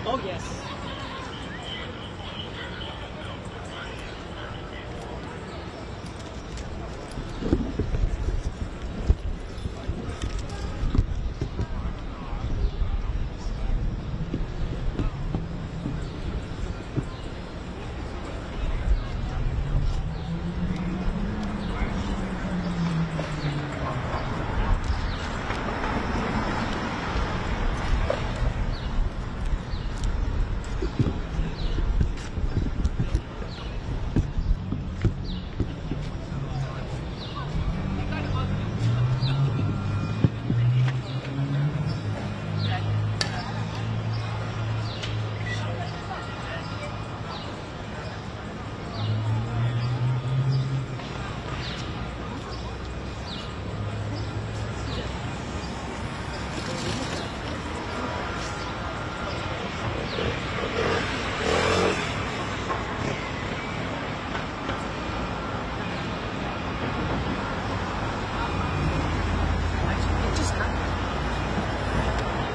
Oh, yes.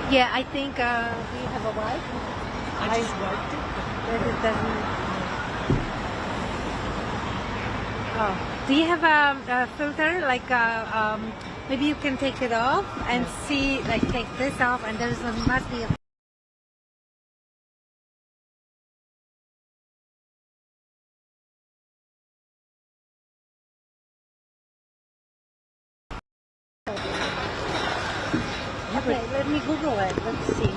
Yeah, I think we have a wife. I just wiped it. But it doesn't. Oh, do you have a filter? Like, maybe you can take it off and see, like, take this off, and there's must be a Okay, let me Google it. Let's see.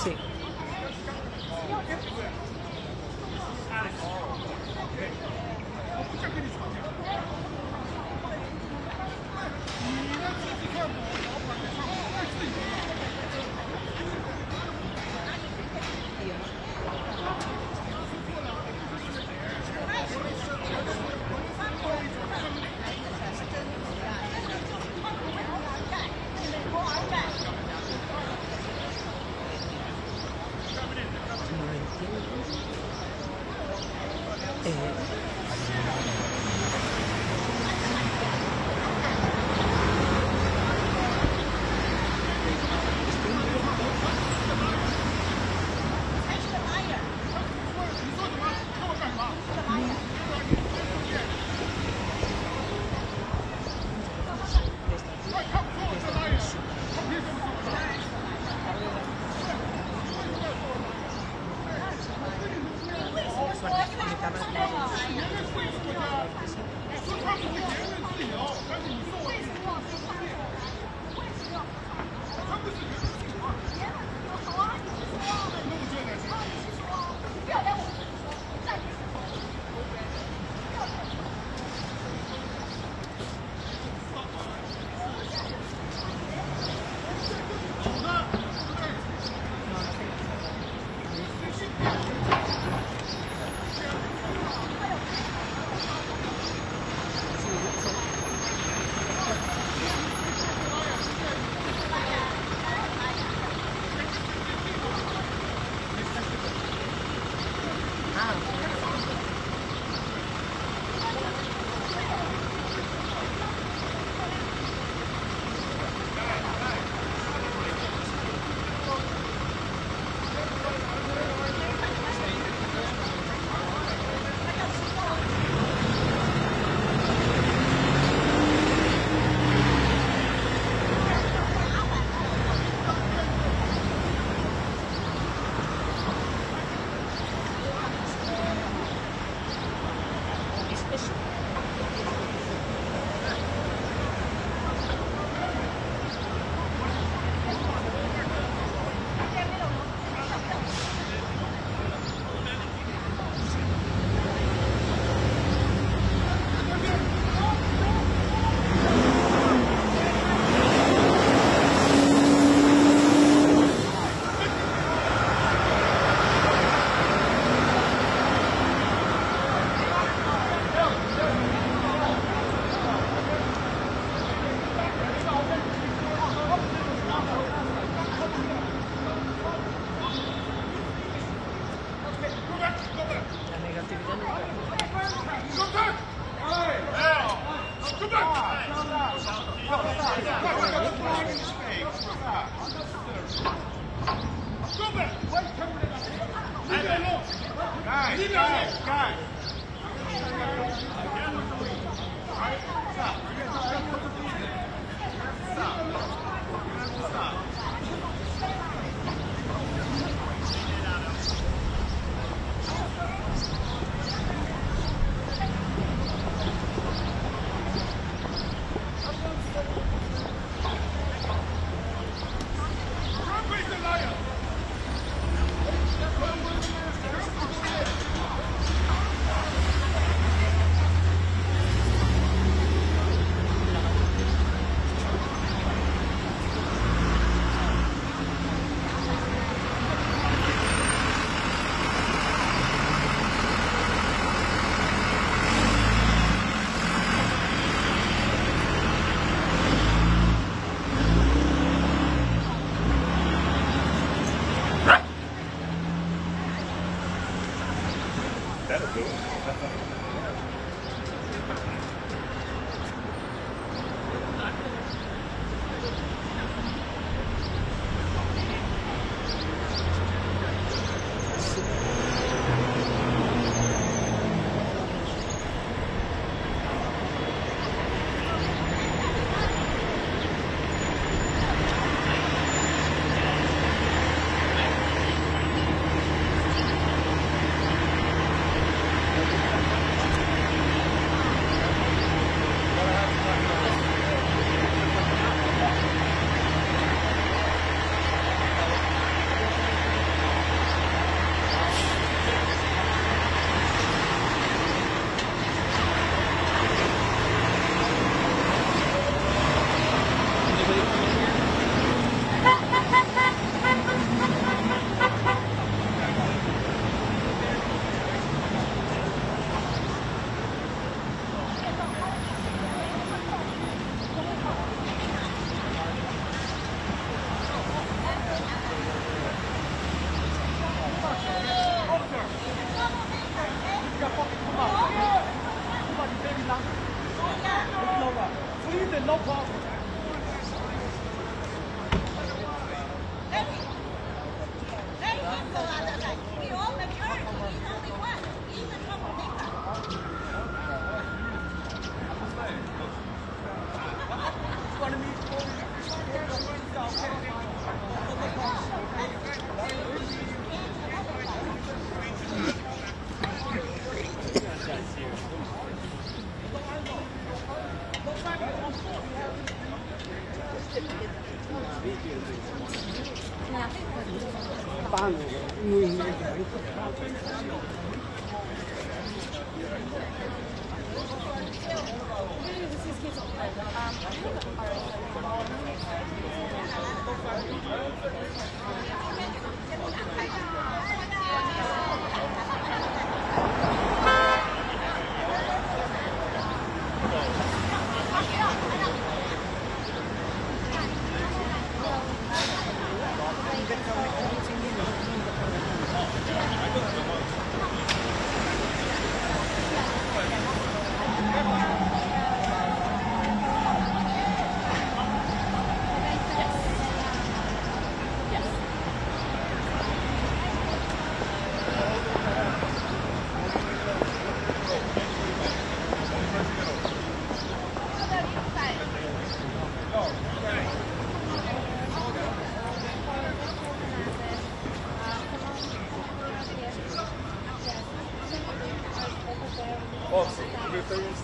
Sí.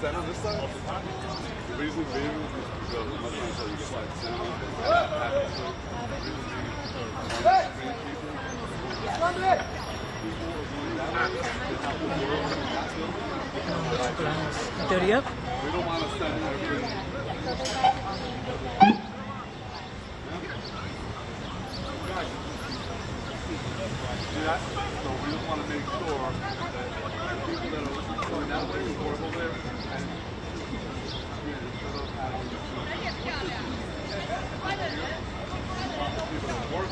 Stand on this side. The reason being is because I'm not trying to tell you to slide ¿En teoría? We don't want to stand there. So we just want to make sure that people that are going that way or over there and people that work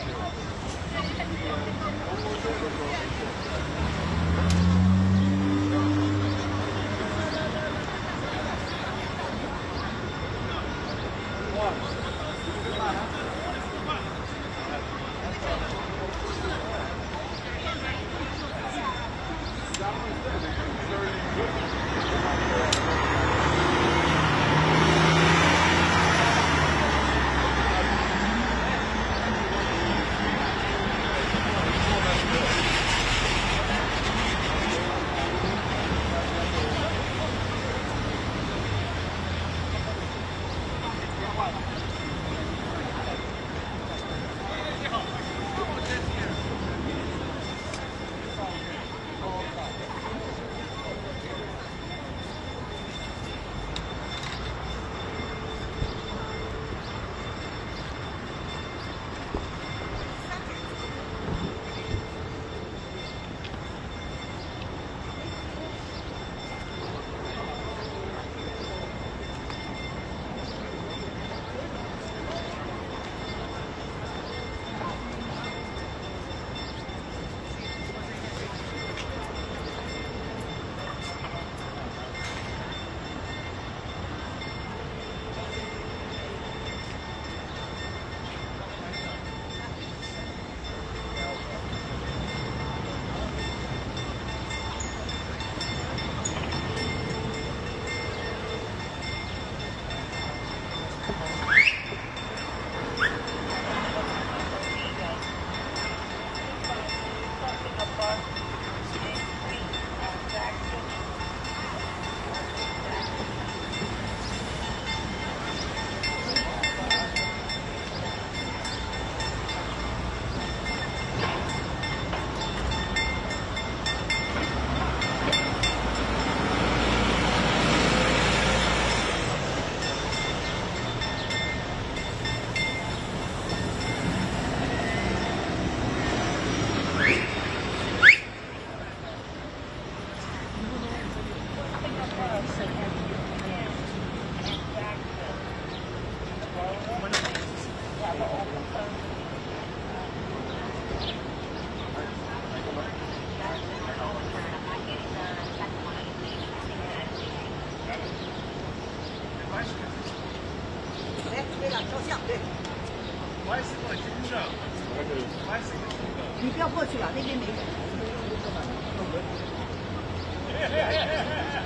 过去了，那边没人。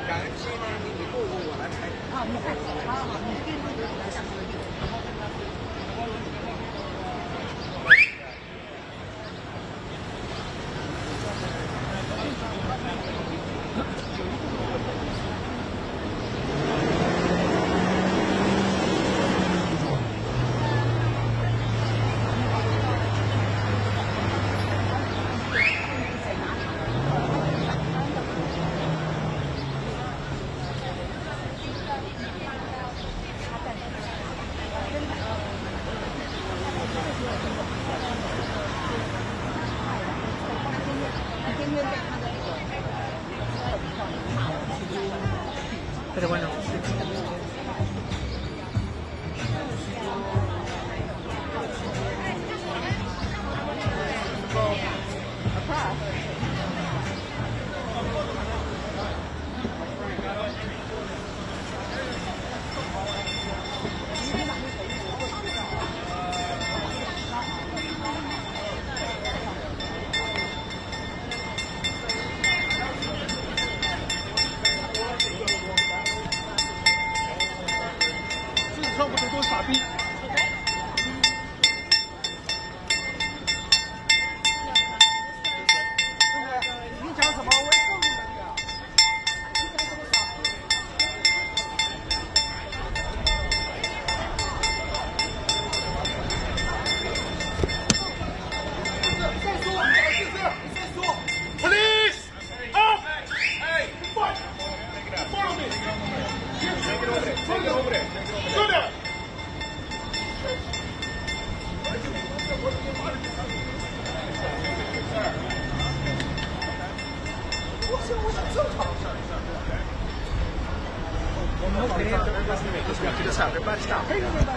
感恩期呢，你过过我来拍。啊，你看，好好，你跟那个来上个地。Pero bueno.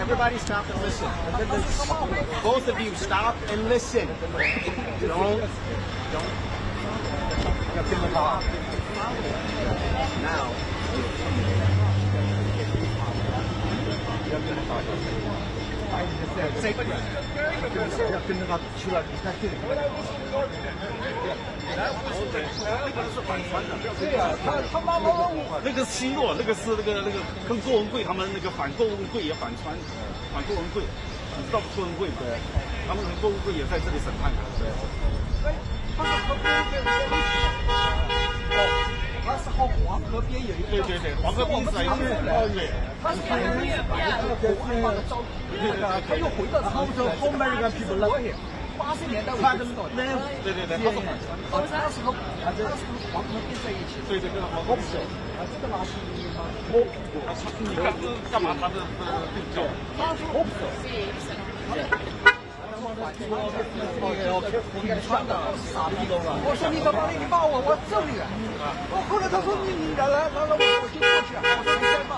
Everybody stop and listen. Both of you stop and listen. Don't. Now.那个西诺，那个是那个跟郭文贵他们那个反郭文贵也反郭文贵，你知道郭文贵吗？他们郭文贵也在这里审判的。他是和黄河边有一个。对，黄河边在一起。对。他是看人家把的照片，他又回到他们说 American people love him。80年代他的对，他是反川。他是和黄河边在一起。对，跟黄河边。这个垃圾你看干嘛他的对照？他是我说你干嘛你骂我揍你！后来他说你来我就过去，我说你再骂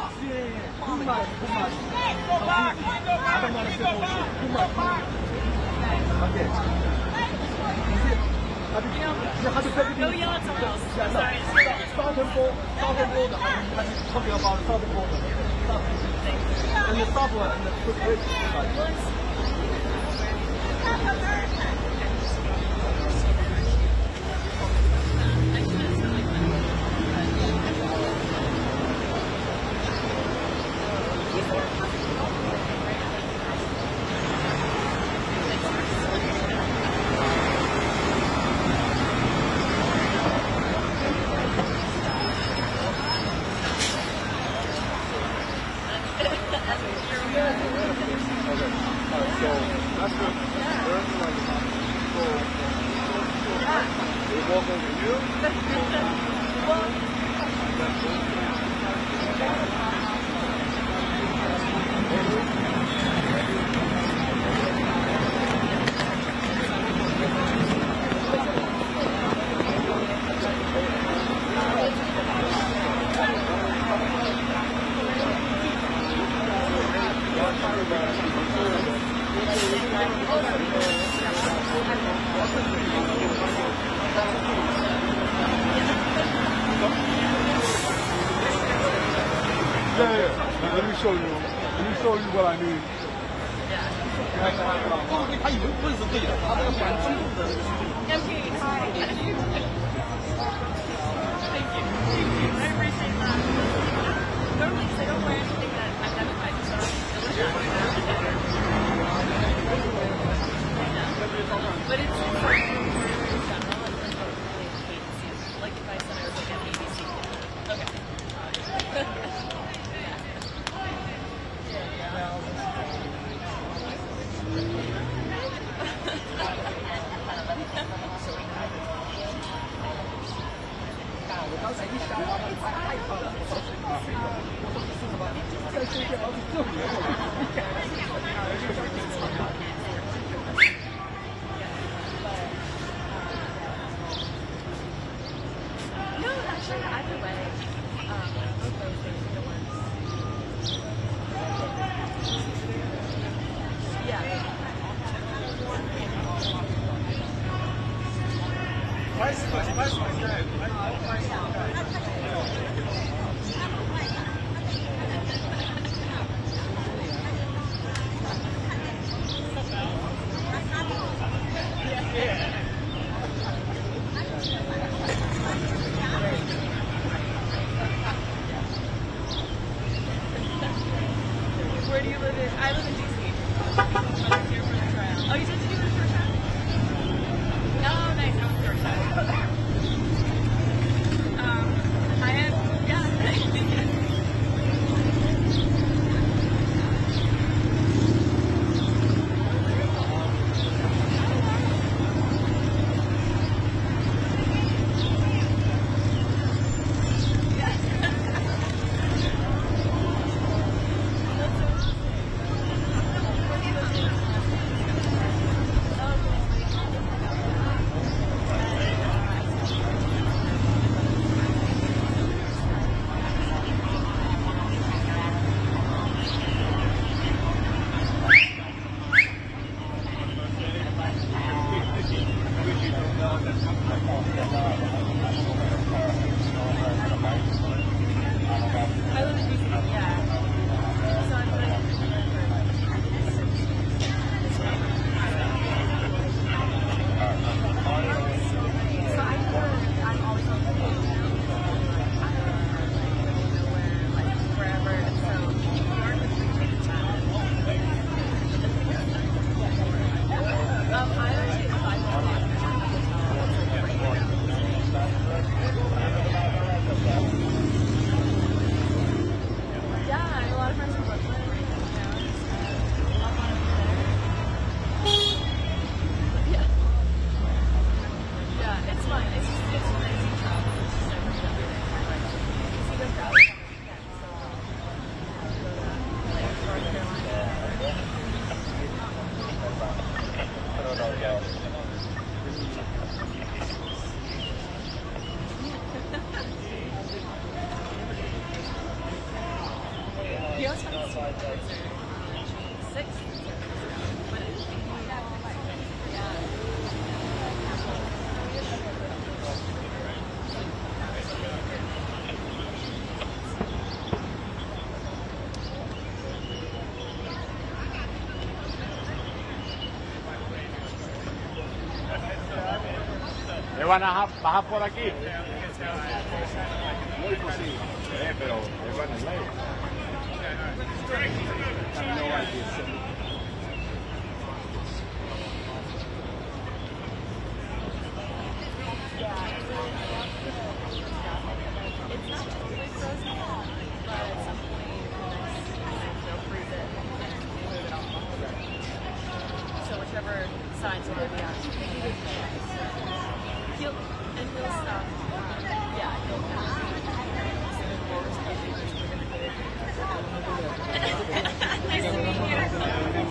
，Let me show you what I mean. 共和会他以为不会是对的，他这个反中共的这个是对的。Okay, hi. Thank you. I appreciate that. Normally, because I don't wear anything that identifies as but it's like in general, I don't really hate season. Like if I said I was like an ABC kid. Okay. No, actually, either way, both those things are the ones. Yeah. Where do you live in? I live in DC. I was here for the trial. Oh, you did do the first time? Oh, nice. I was the first time. I had, yeah. I live in DC, yeah. So I'm like, so I'm always on the road. Like wherever. So New York is the biggest town. I actually applied for yeah, I have a lot of friends from Brooklyn. Yeah. Yeah, it's fun. It's an easy travel. It's just everything. You see the crowd. Like North He also has six. ¿Me van a bajar por aquí? Muy posible. Pero es van en medio. It's not totally frozen, but at some point they'll freeze it and move it off. So whichever side's on the outside. He'll stop. Yeah, he'll nice to meet you.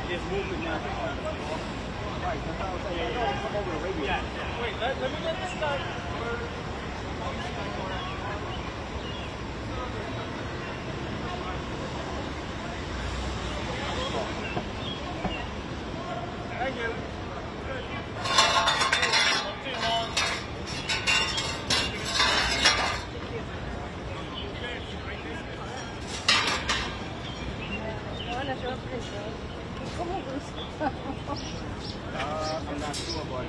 There's movement now. Right, that's what I was saying. I know it's come over the radio. Yeah. Wait, let me get this guy. Thank you. I'm not sure, but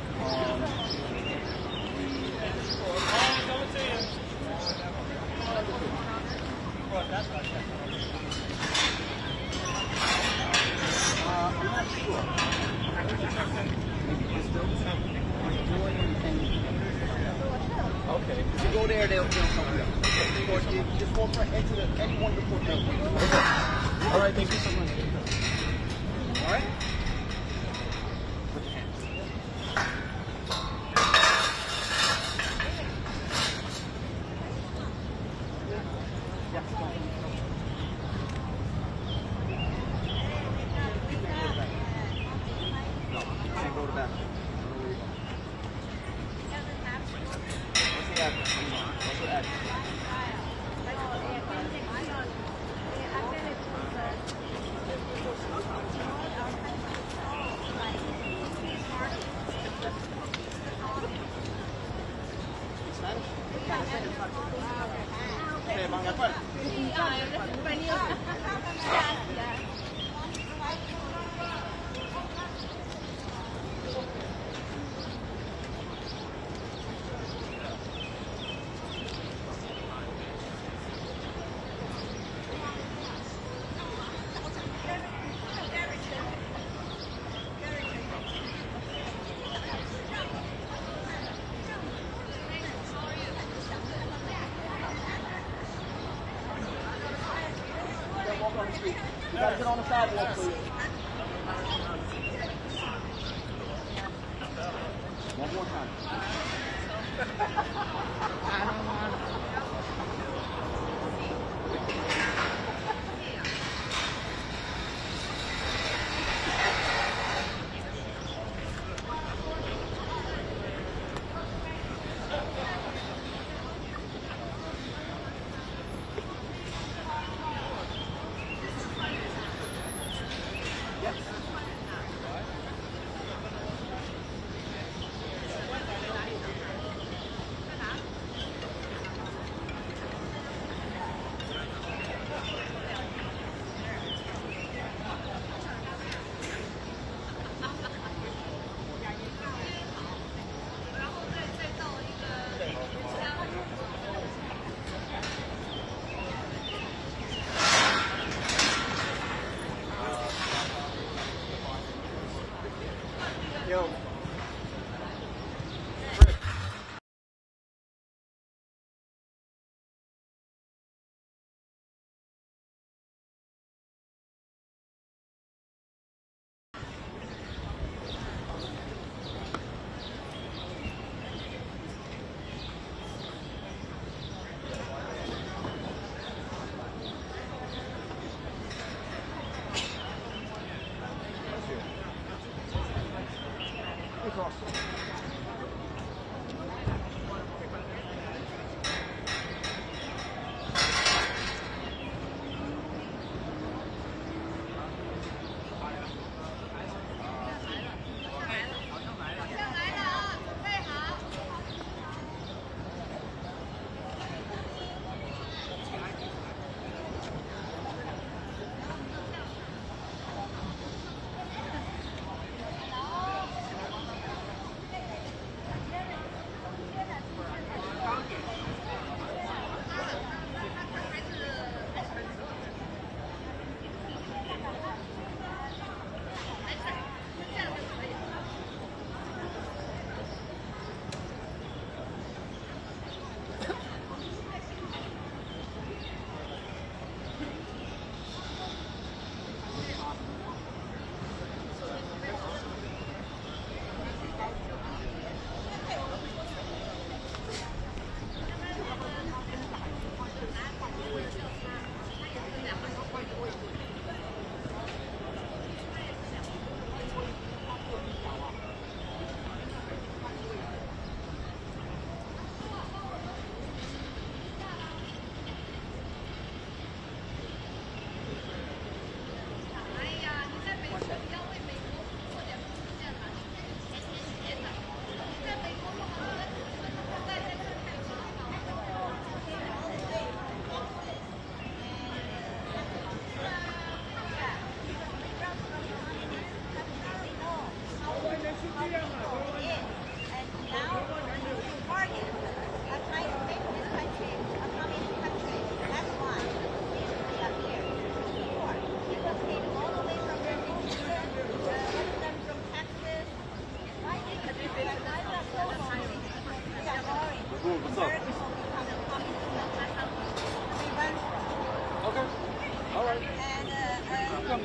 I'm not sure. Okay. If you go there, they'll come here. Okay. You just walk right into anyone to put them. Okay. All right. Thank you so much. All right. Put your hands. Go to the back. What's the address? What's the address? Okay, Bang, ¿de acuerdo? Walk on the street. You gotta get on the sidewalk, please. One more time. I don't want to. Yo.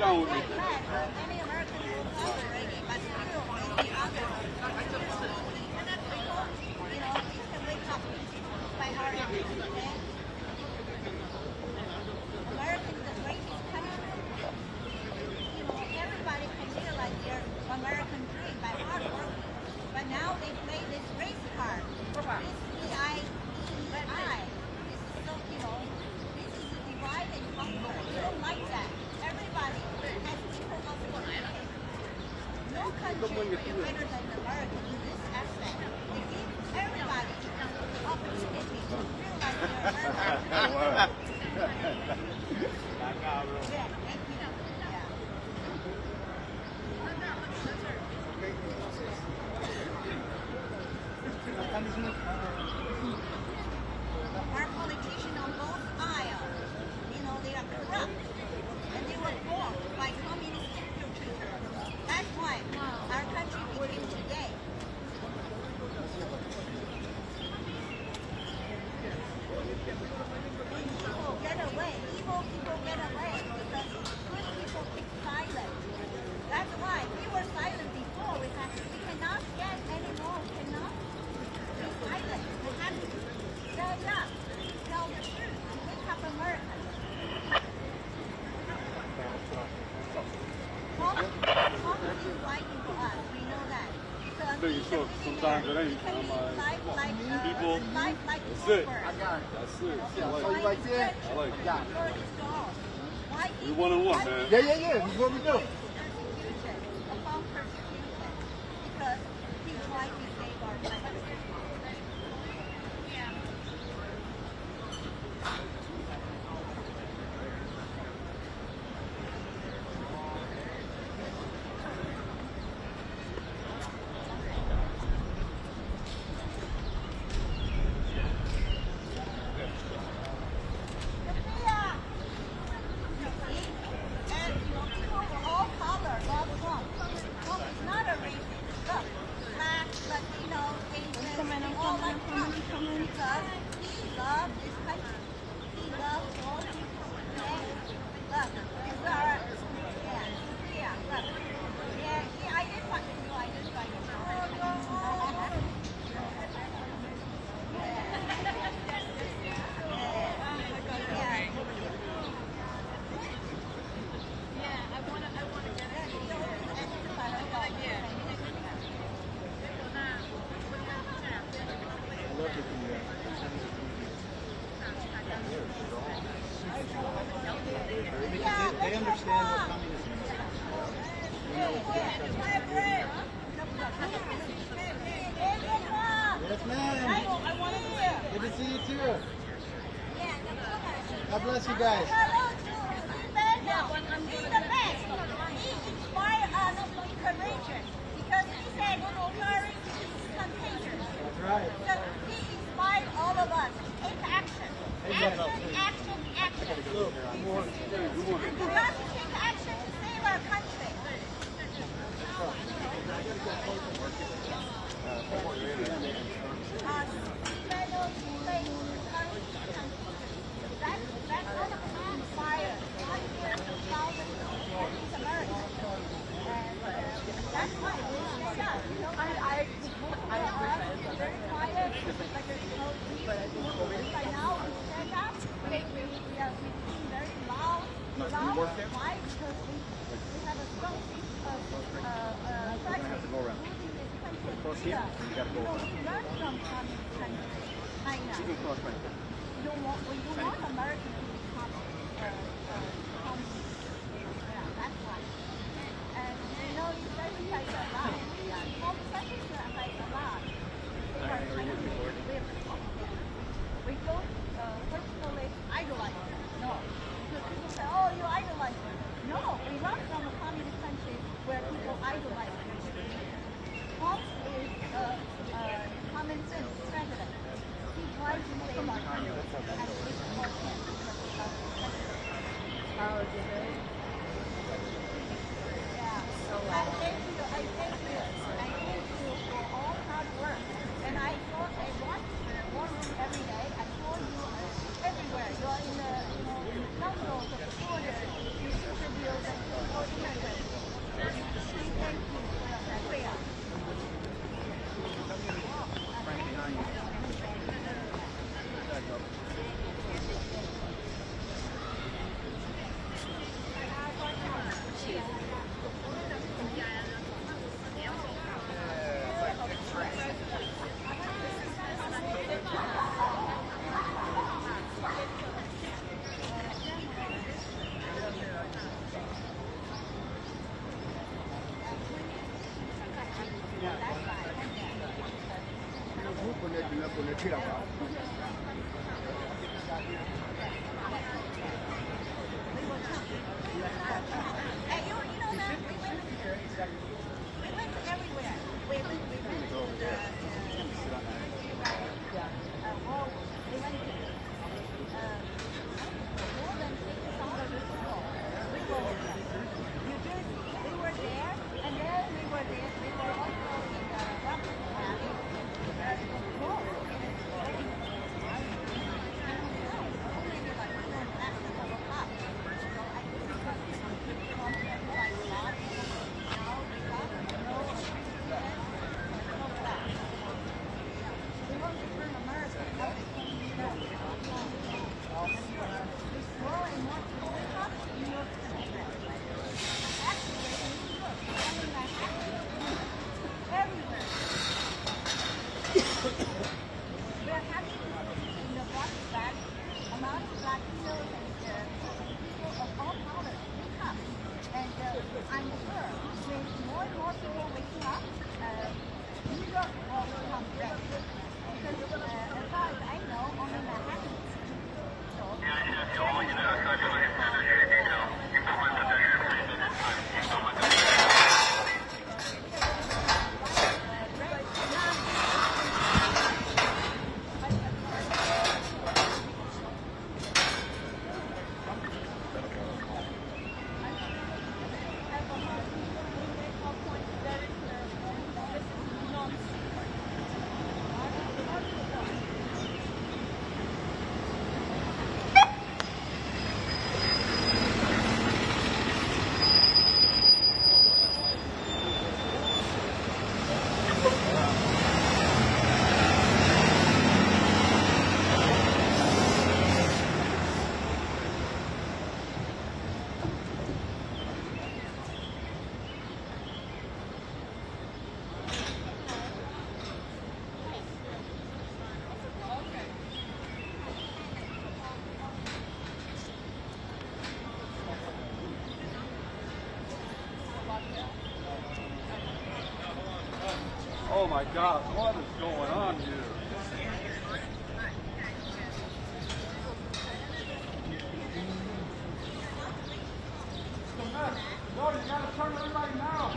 down with me. Any American will cover already, but still, any other, you know, you can wake up by heart, okay? America is the greatest country. You know, everybody can realize their American dream by hard work. But now they play this race card. This D-I-E-I. This is so, you know, this is a divide and conquer. We don't like that. Everybody has equal opportunity. No country is better than America in this aspect. They give everybody opportunity to realize their American dream. Yeah, thank you. Yeah. Our politicians on both aisles, you know, they are corrupt. And they were formed by communist dictators. That's why our country became today. Evil people get away because good people keep silent. That's why we were silent before. We cannot get any more. We cannot be silent. We have to stand up, tell the truth, and wake up America. Trump is writing to us. We know that. Because So you saw sometimes it ain't. I'm people. Life like That's it. I got it. That's it. I so like you like that? I like it. Why We 1-on-1, man. Yeah, yeah, yeah. That's what we do. persecution upon persecution? Because he's trying to save our country. Yeah. They understand what communism is. Yes, ma'am. Good to see you too. God bless you guys. Hello to Steve Daniels. He's the best. He inspired us to be courageous because he said, courage is contagious. That's right. So he inspired all of us to take action. Action. We want to take action to save our country. That's what inspired hundreds of thousands of Americans. And that's why we stand up. You know, I very quiet, like there's no movement. By now we stand up. We are being very loud. Why? Because we have a strong practice moving this country. We learn from communist countries, China. We don't want America to become communist. Yeah, that's why. And you know, it sacrifices a lot. All sacrifice a lot. We don't personally idolize them. No. Because people say, oh, you idolize them. No, we learn from a communist country where people idolize them. Trump is common sense president. He tries to save our country and we support him. Oh, did they? Yeah. So, thank you. I thank le pone tiraba. And you know that we went everywhere. We went to the well, we went to more than 6,000 people. We go there. New Jersey, we were there, and then we were there. We were also in Washington County. Oh my God, what is going on here? No, you gotta turn everybody now.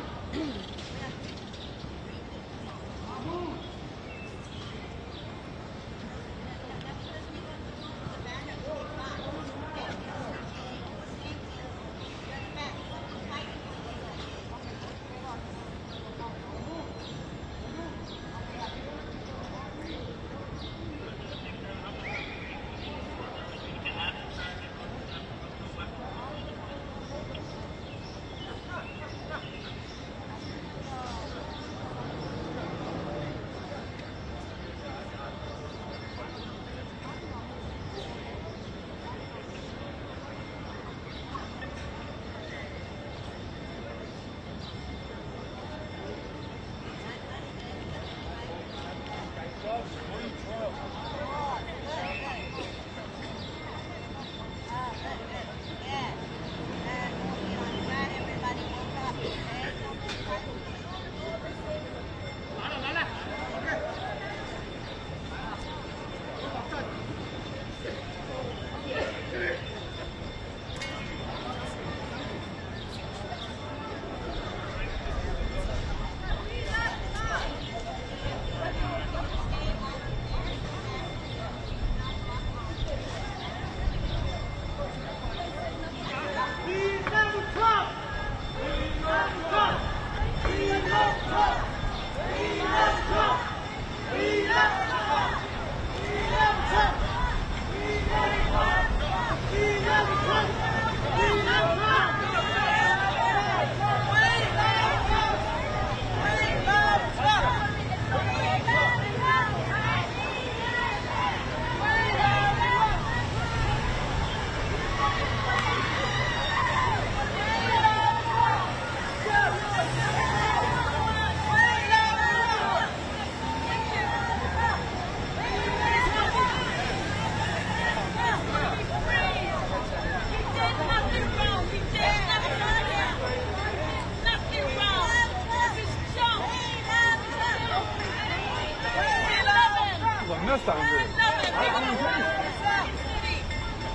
does sound good.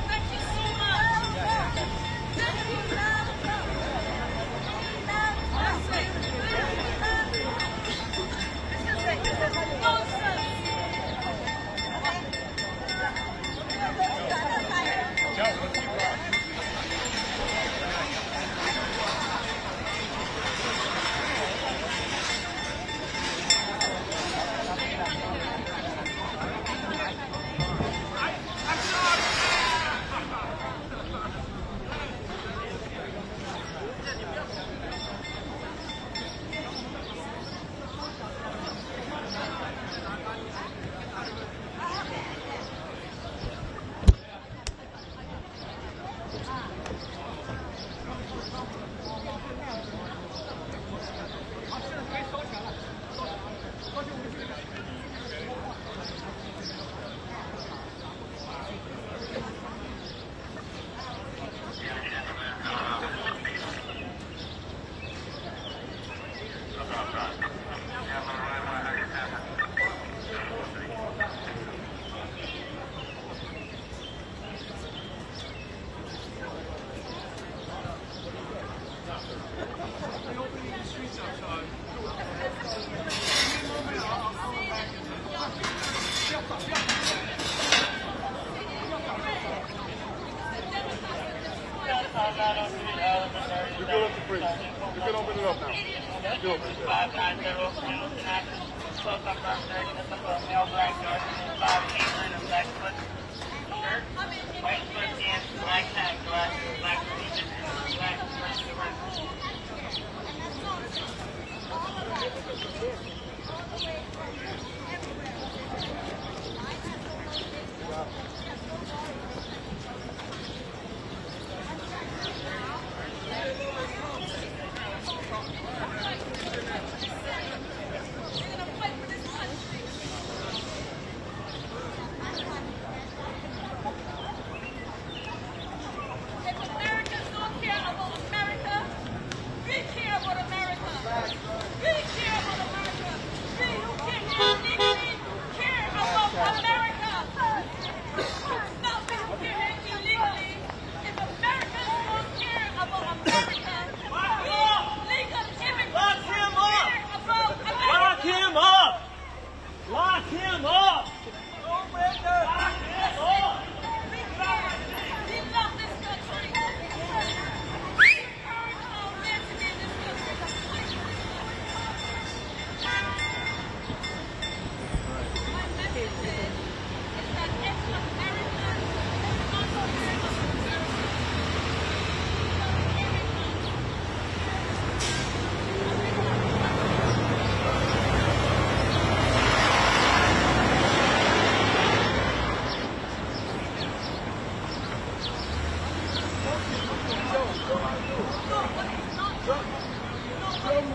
Thank you so much. We can open it up now. You can open it up.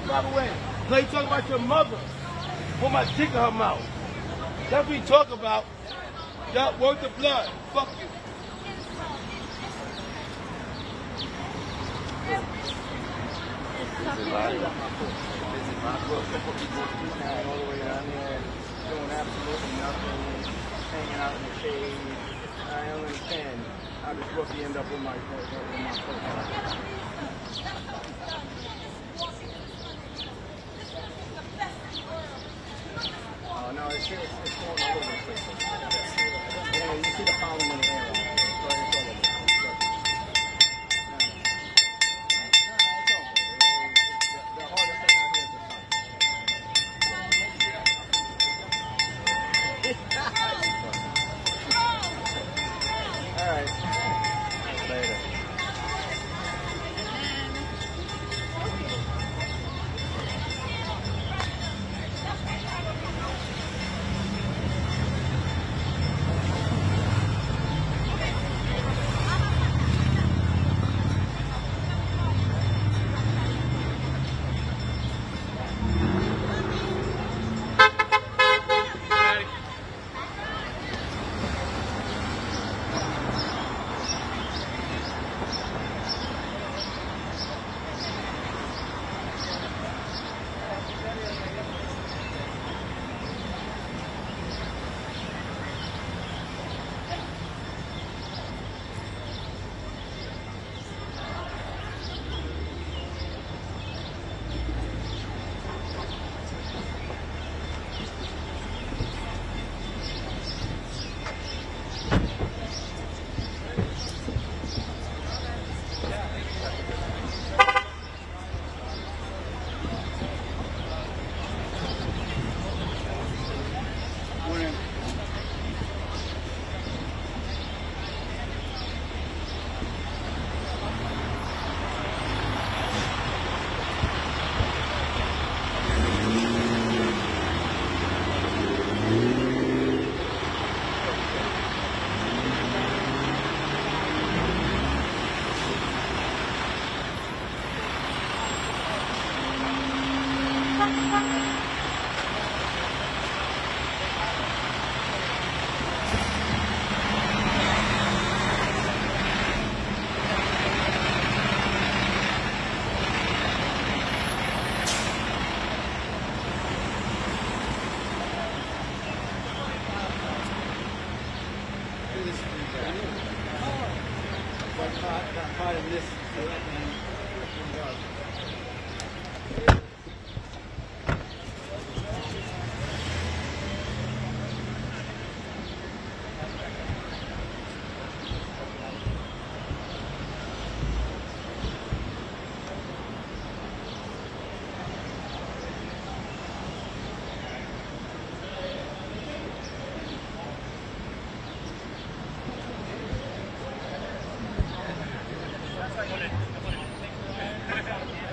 By the way, no, you talking about your mother. Put my dick in her mouth. That's what you talk about. Y'all worth the blood. Fuck you. This is my book. All the way down there, doing absolutely nothing, hanging out in the shade. I don't understand how this book end up in my profile. Oh no, it's going all over the place. Yeah, you see the pollen in the air. Got caught in this.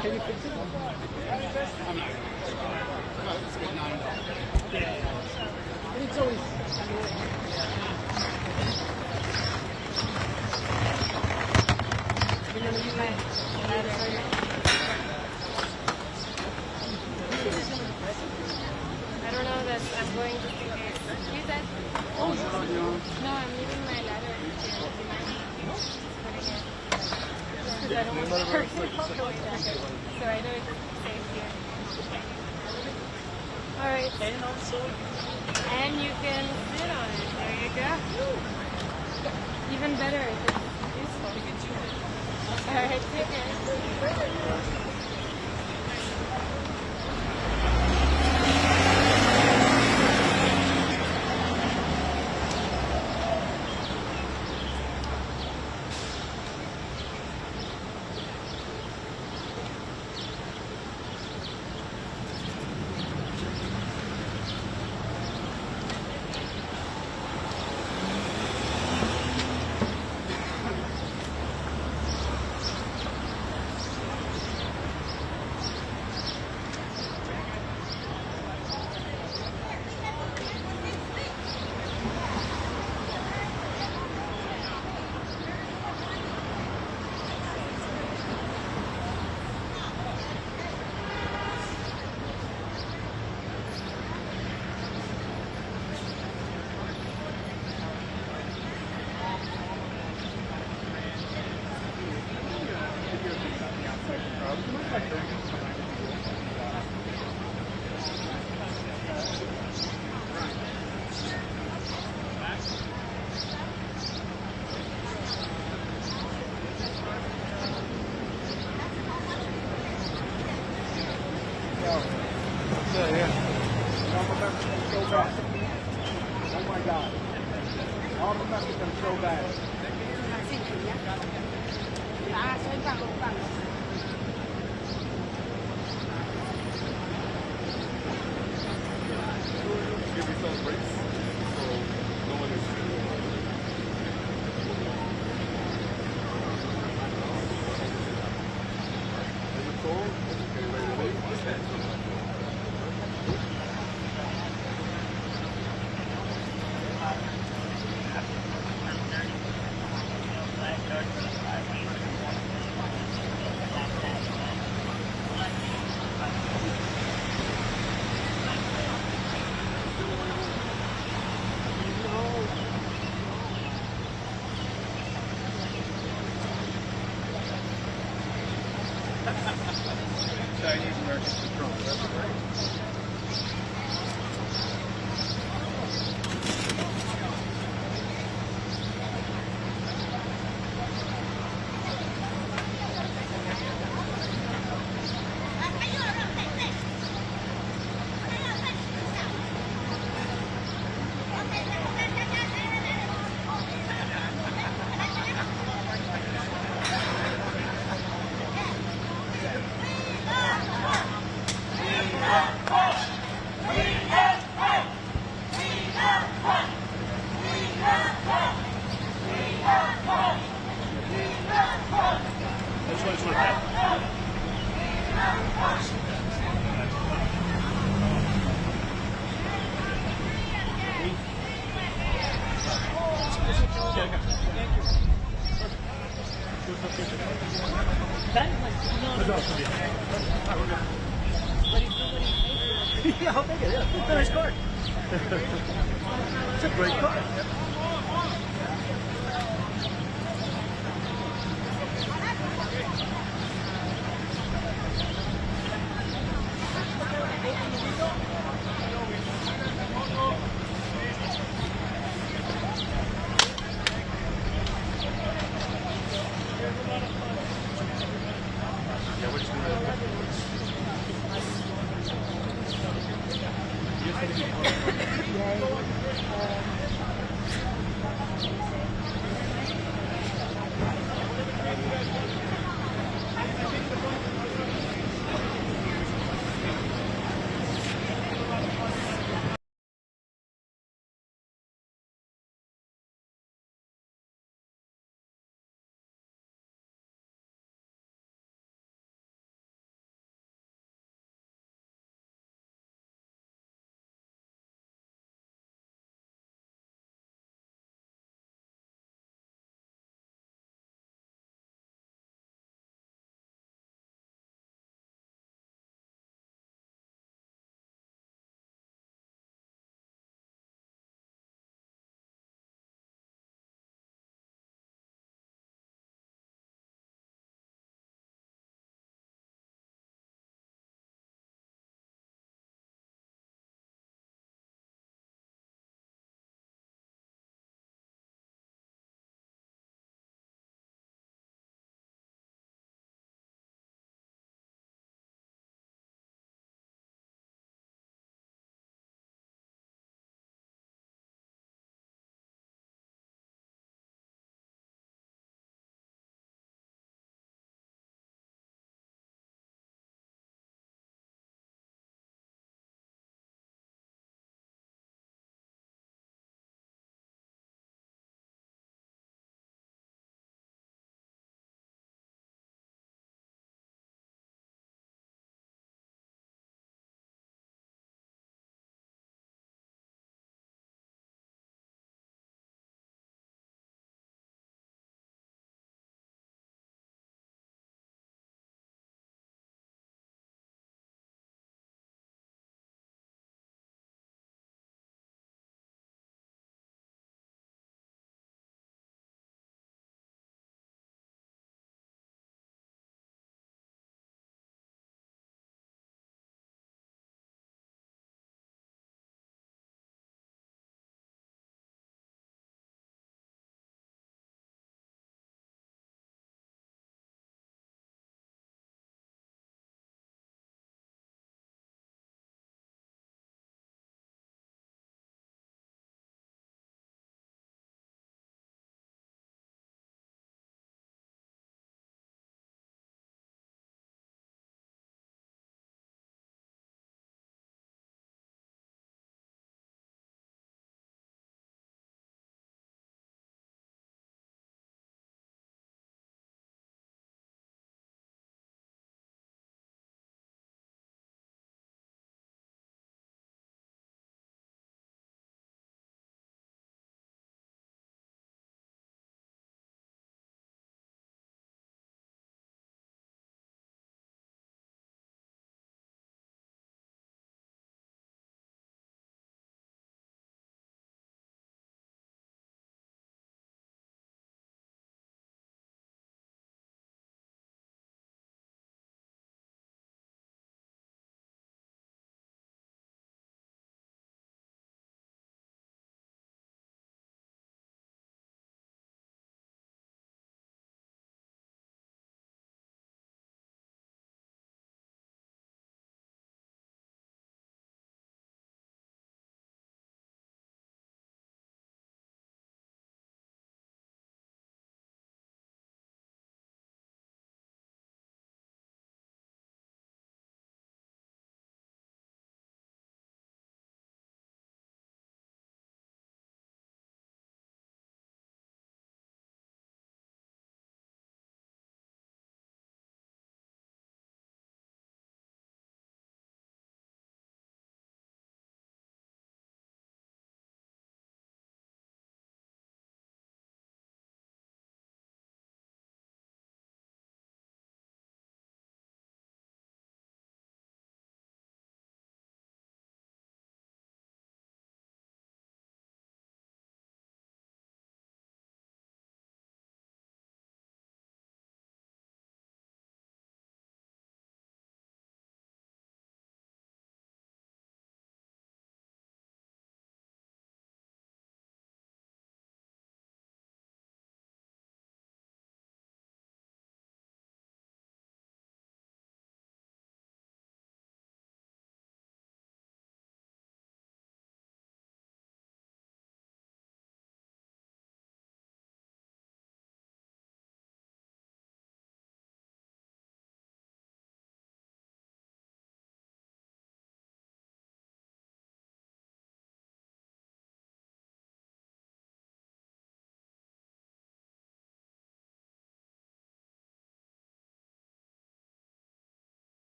Can you fix it? It's always. I don't know that I'm going just in case. You said? Oh, you're on your own. No, I'm leaving my ladder. Just putting it. Just because I don't want to hurt you all the way back. So I know it's safe here. Alright. And you can sit on it. There you go. Even better if it's useful. Alright, take care. Oh my God. All the Mexicans so bad. Give me some breaks, so no one is. Is it cold? Okay, ready to leave? Chinese American control. That's great. Yeah, I'll take it. Yeah, it's a nice card. It's a great card.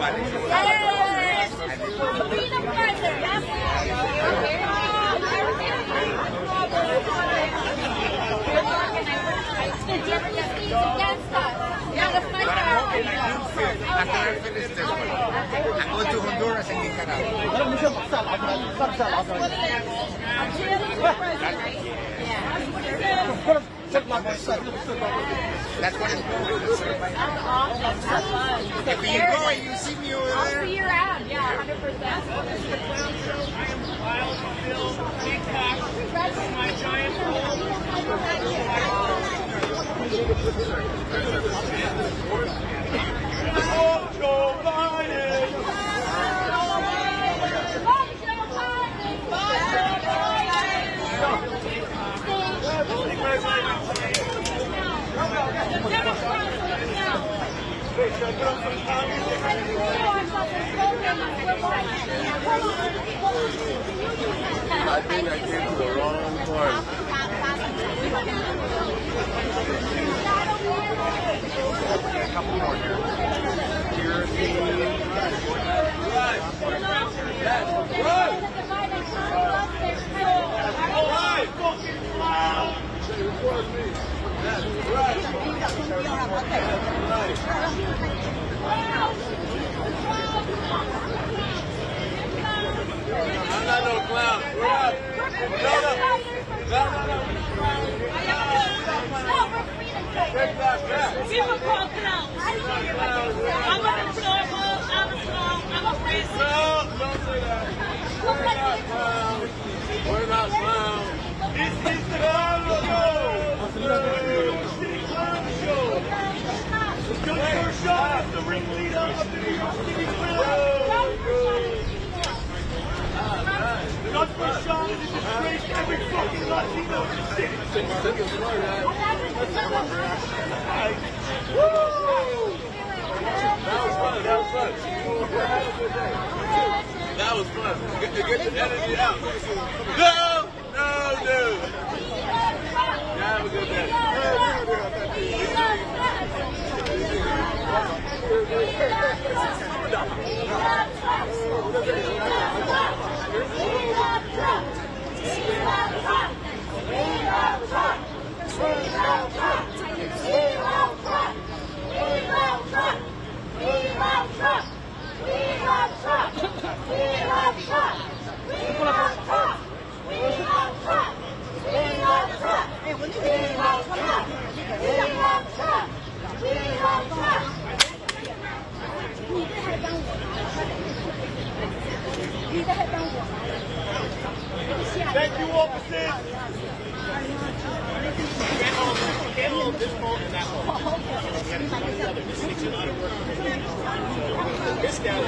I'm going to Honduras and That's what it's going to do. If you go and you see me over there. I'll see you around, yeah, 100%. I think I came to the wrong part. A couple more I'm not no clown. We're up. People call clowns. I'm a clown. I'm a racist. No, don't say that. We're not clowns. We're not clowns. This is the clown show. Your show is the ringleader of the New York City clown. The North Coast Sean is a disgrace to every fucking Latino in the city. That was fun. That was fun. Get the energy out. No. Have a good day. Thank you, officers. Can't hold this phone and that phone. This guy.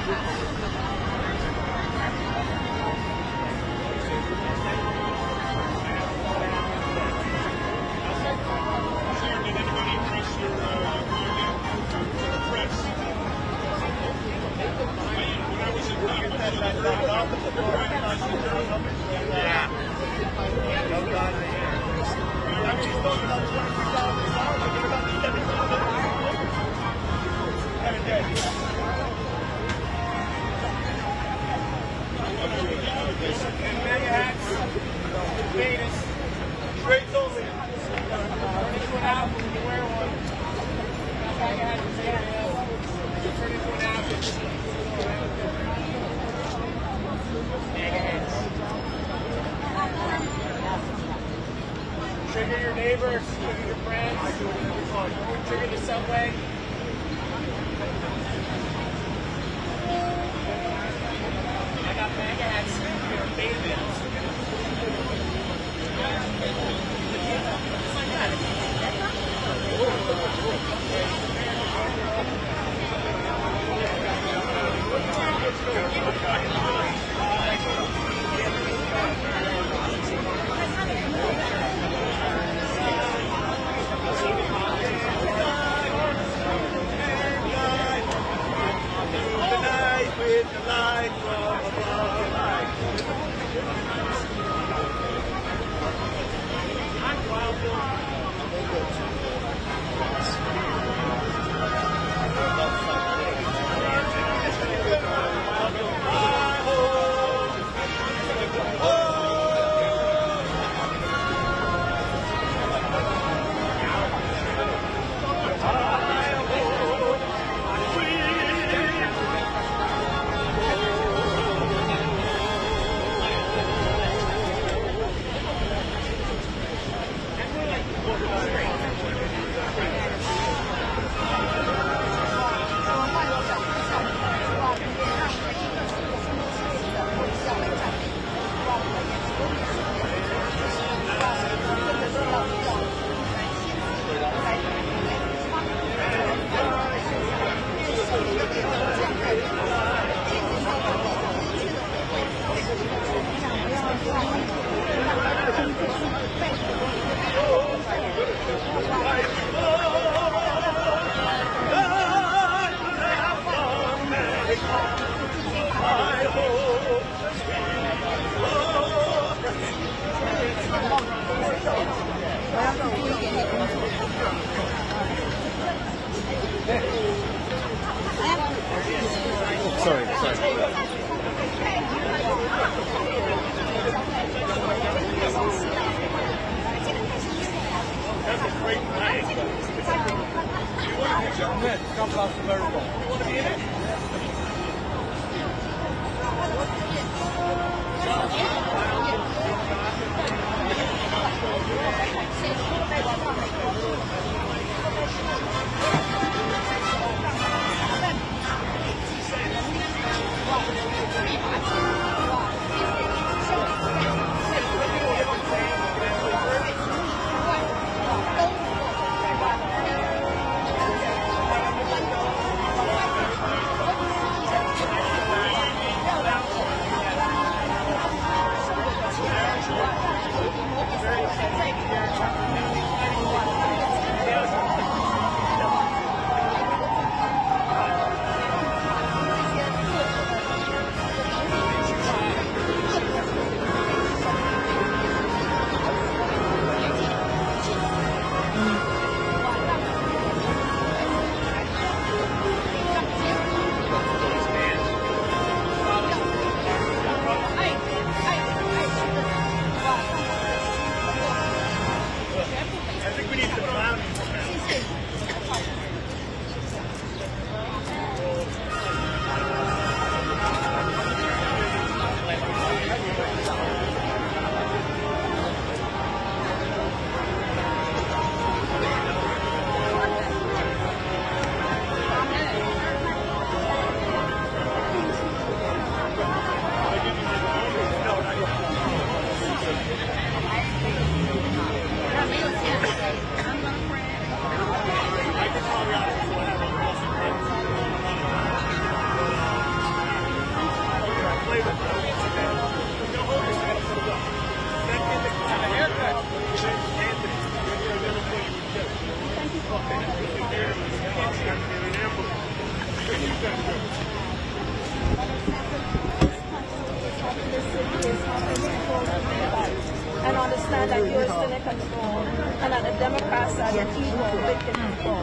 Trigger your neighbors, trigger your friends, trigger the subway. I got MAGA hats here, beta And understand that you are still in control, and that the Democrats are the evil, wicked people.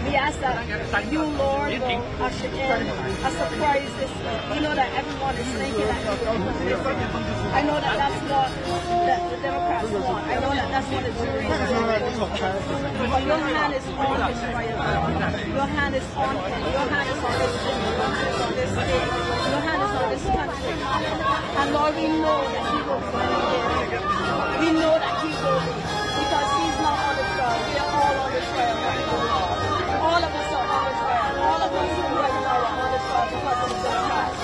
We ask that you, Lord, will usher in a surprise this week. We know that everyone is thinking that you will come this week. I know that that's what the Democrats want. I know that that's what the jury is want. But your hand is on this trial. Your hand is on him. Your hand is on this city. Your hand is on this state. Your hand is on this country. And Lord, we know that he will win. We know that he will be, because he's not on the trial. We are all on the trial right now. All of us are on the trial. All of us right now are on the trial because of the Democrats.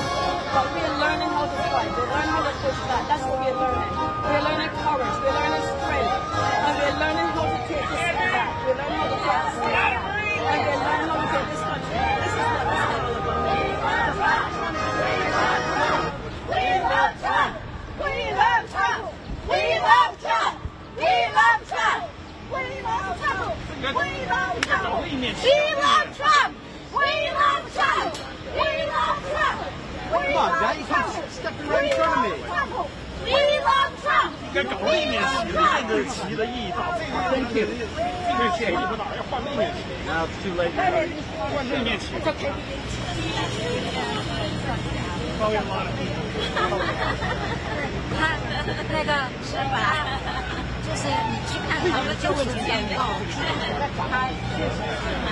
But we are learning how to fight. We're learning how to push back. That's what we're learning. We're learning courage. We're learning strength. And we're learning how to take this step back. We're learning how to take this step back. And we're learning how to take this country. This is what this is all about. We love Trump! We love Trump! We love Trump! We love Trump! We love Trump! We love Trump! We love Trump! We love Trump! We love Trump! We love Trump! We love Trump! We love Trump! 应该搞另一面旗，这个旗的意义大。Thank you。这个旗不打，要换另一面旗。Now it's too late. 换另一面旗。高原马的。他那个是吧？就是你去看他们就是这样的，他确实是蛮。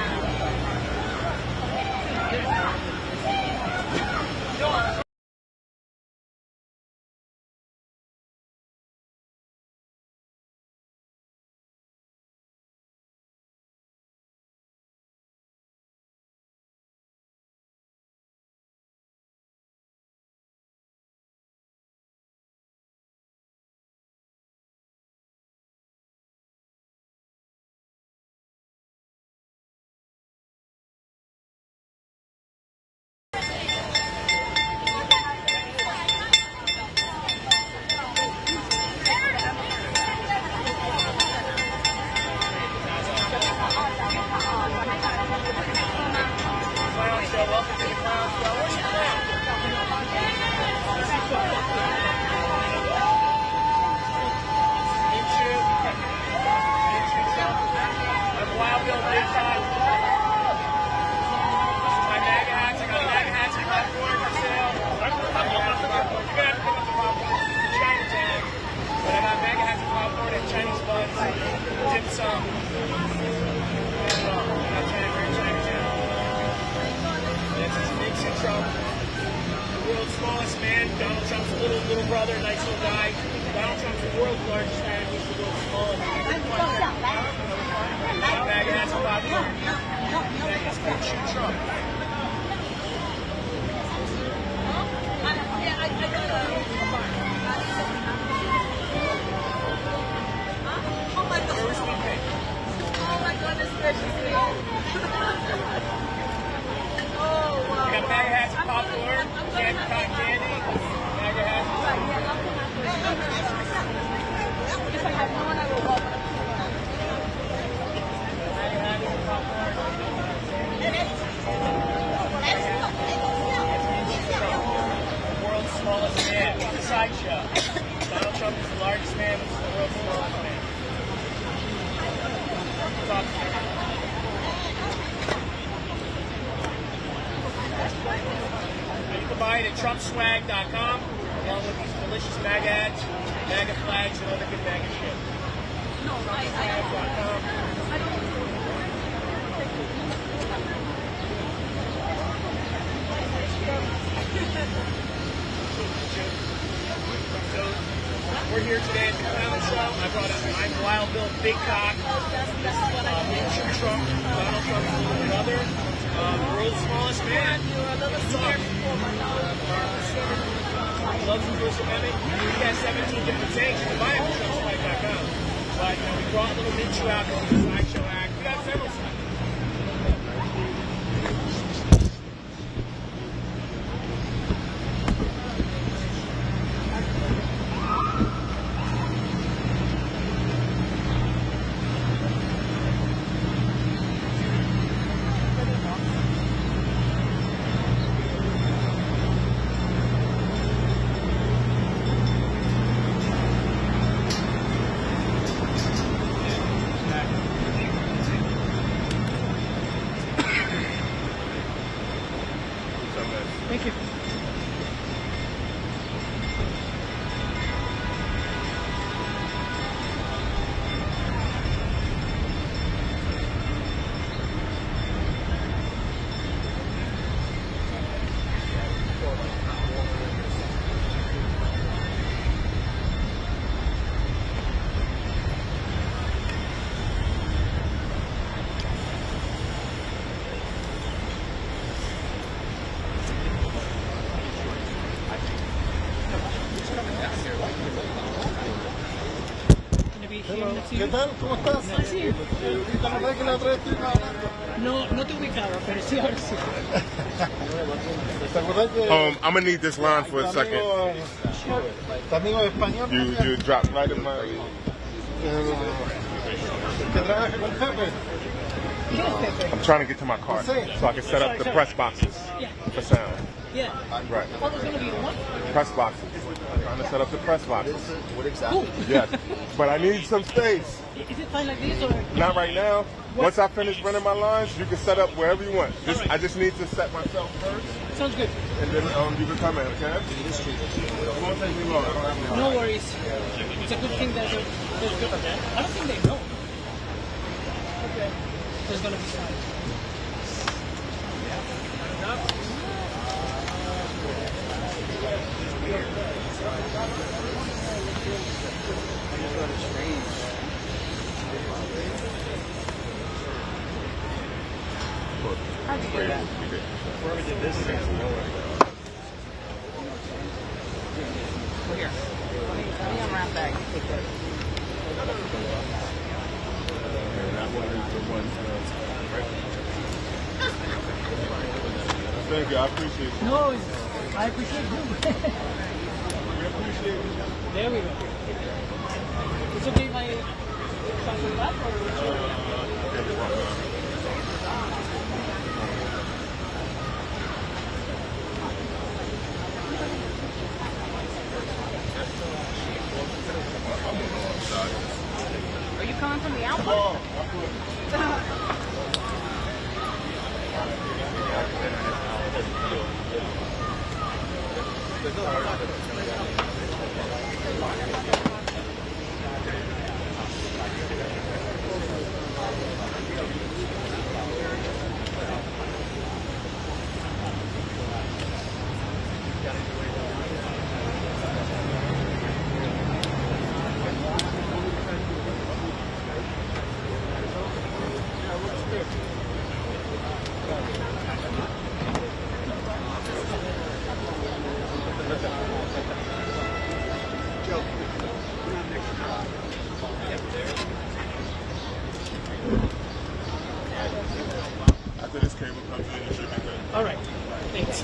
Buy it at TrumpSwag.com, along with these delicious MAGA hats, MAGA flags, and other good MAGA shit. TrumpSwag.com. So, we're here today at the Clown Show. I brought up my Wild Bill Big Cock. This is Trump, Donald Trump's little brother. World's smallest man. You're a little scared for my Loves the First Amendment. We got 17 different things. You can buy them at TrumpSwag.com. But, we brought a little mid-show out for the sideshow act. We got several stuff. Thank you. ¿Qué tal? ¿Cómo estás? Sí. ¿Te acordás que la otra vez estuvimos hablando? No te ubicaba, pero sí, ahora sí. ¿Te acordás que I'm gonna need this line for a second. tu amigo español You dropped right in my. que trabaja con Pepe? I'm trying to get to my car so I can set up the press boxes for sound. Yeah. Right. Oh, there's gonna be one? Press boxes. I'm trying to set up the press boxes. Cool. Yes. But I need some space. Is it fine like this or? Not right now. Once I finish running my lines, you can set up wherever you want. Right. I just need to set myself first, Sounds good. and then you can come in, okay? It won't take me long. I don't have any No worries. It's a good thing that there's good. I don't think they know. Okay. There's gonna be sound. How'd you get that? Whoever did this is well, here. Let me unwrap that. You take that. That one is the one. Thank you. I appreciate it. No, I appreciate you. We appreciate it. There we go. It's okay if I come back or? Are you coming from the outlet? After this cable comes in, it should be good. All right. Thanks.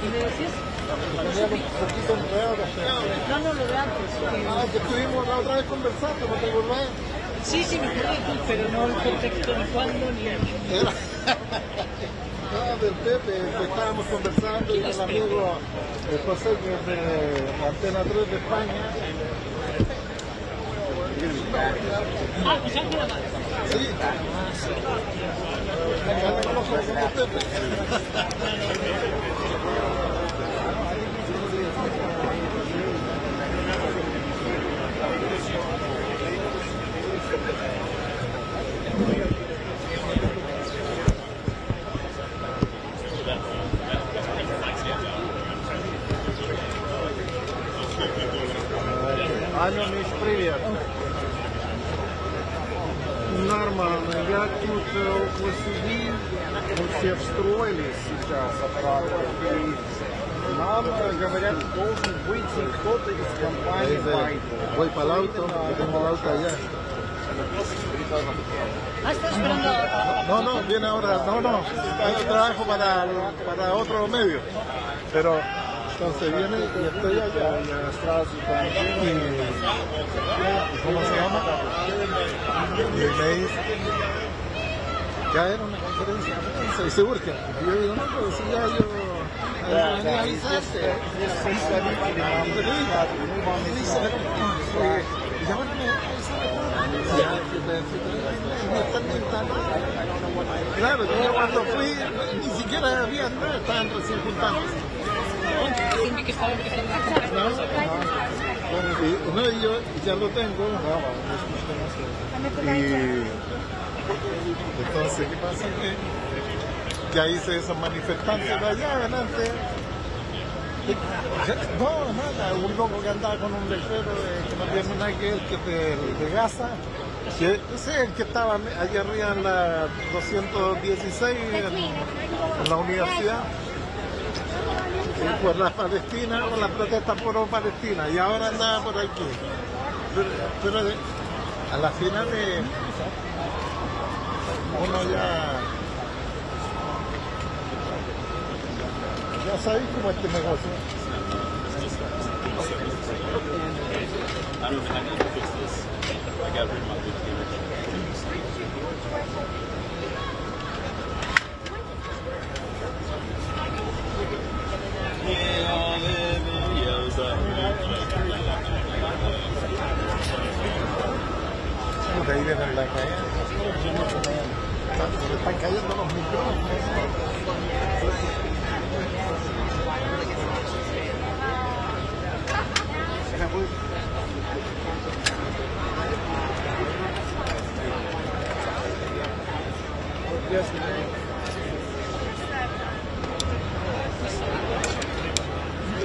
¿Y me decías? Teníamos un poquito enredado. No, lo de antes. Que estuvimos la otra vez conversando, ¿no te acordás? Sí, me acuerdo, pero no el contexto ni cuándo ni el... Era del Pepe, que estábamos conversando y el amigo José, que es de Antena 3 de España. José Ángel Amado. Sí. Ya te conozco como Pepe. Алло, Миш, привет. Нормально. Я тут около Сиди. Мы все встроились сейчас обратно. И нам говорят, должен выйти кто-то из компании Вайт. Voy para el auto, yo tengo el auto allá. No, viene ahora, hay trabajo para otro medio, pero entonces viene y estoy allá. ¿Cómo se llama? Y me dice, ya era una conferencia, y se urge. Y yo digo, no, pero si ya yo venía a avisarte. Y dice, ya van a claro, yo cuando fui ni siquiera había nada, estaban recién juntándose. No, y yo ya lo tengo. Y entonces, ¿qué pasa? Que ahí hice esos manifestantes de allá adelante. No, nada, un loco que andaba con un letrero que no tiene nada que ver, que es de Gaza, que ese es el que estaba allá arriba en la 216 en la universidad, por la Palestina, por la protesta por Palestina, y ahora andaba por aquí. Pero a la final uno ya sabéis cómo es este negocio. De ahí vienen la caída. Están cayendo los micrófonos.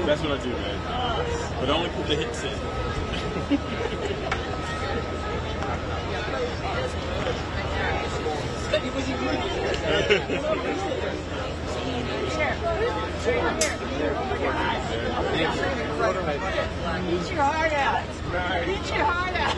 That's what I do, man. But only put the hits in. Eat your heart out. Eat your heart out.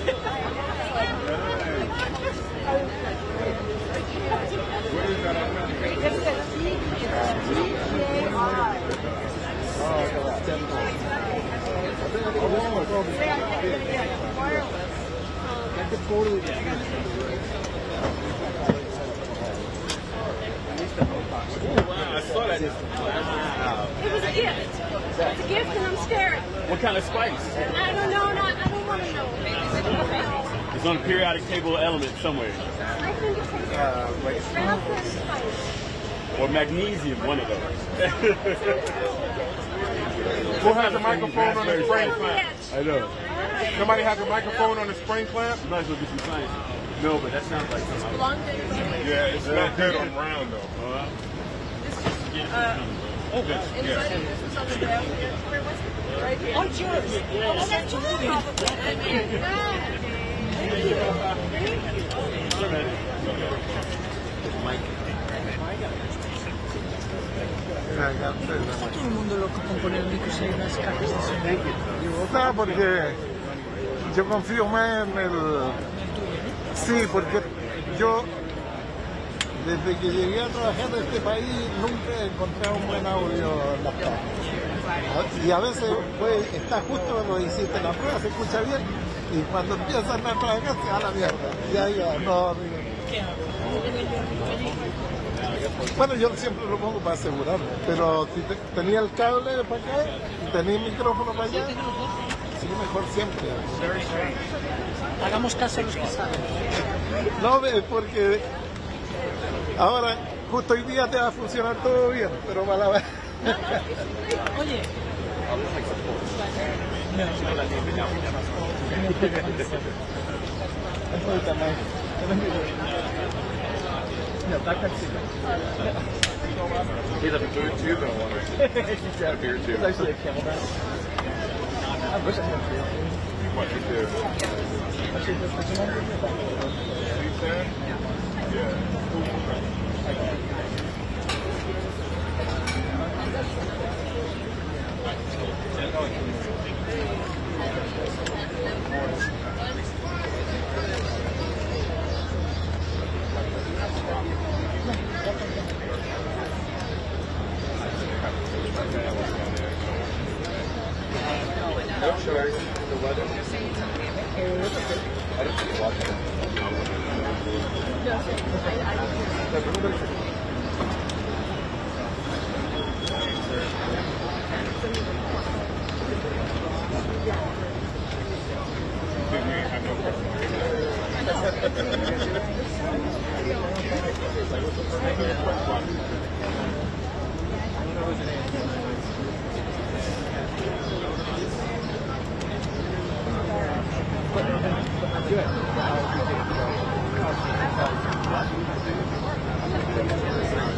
Wow, I saw that. Wow. It was a gift. It's a gift and I'm scared. What kind of spice? I don't know. I don't want to know. It's on a periodic table element somewhere. I think it's like spice. Or magnesium, one of those. Who has a microphone on the spring clamp? I know. Somebody has a microphone on the spring clamp? You might as well get some science. No, but that sounds like something. Yeah, it's not good on round though. Okay. Yeah. Oh, it's yours. Oh, that's yours. Todo el mundo loco con poner micros en las cajas de sonido. No, porque yo confío más en el... Sí, porque yo, desde que llegué a trabajar en este país, nunca he encontrado un buen audio en las cajas. Y a veces está justo cuando hiciste la prueba, se escucha bien, y cuando empiezan a trabajar se va a la mierda. Ya, no... Bueno, yo siempre lo pongo para asegurarme, pero si tenía el cable para acá y tenía el micrófono para allá, sí, mejor siempre. Hagamos caso a los que saben. No, porque ahora, justo hoy día te va a funcionar todo bien, pero para la vez. Oye. He's a food too, but I want to. He's got a beer too. It's actually a camelback. I wish I had a beer. What you do? Actually, does the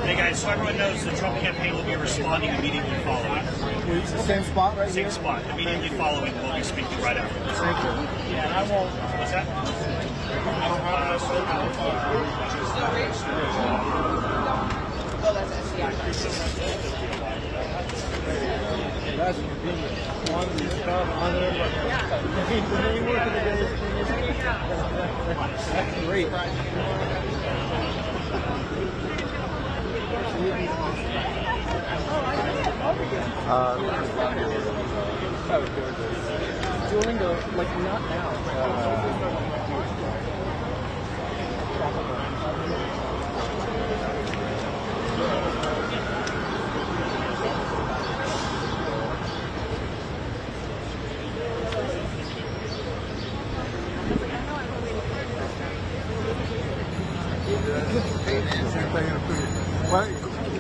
Hey guys, so everyone knows the Trump campaign will be responding immediately following. Same spot right Same here? spot. Immediately following, we'll be speaking right after this. Thank you. Yeah, I won't. What's that? That's convenient. One stuff, other. That's great. Duolingo, like not now.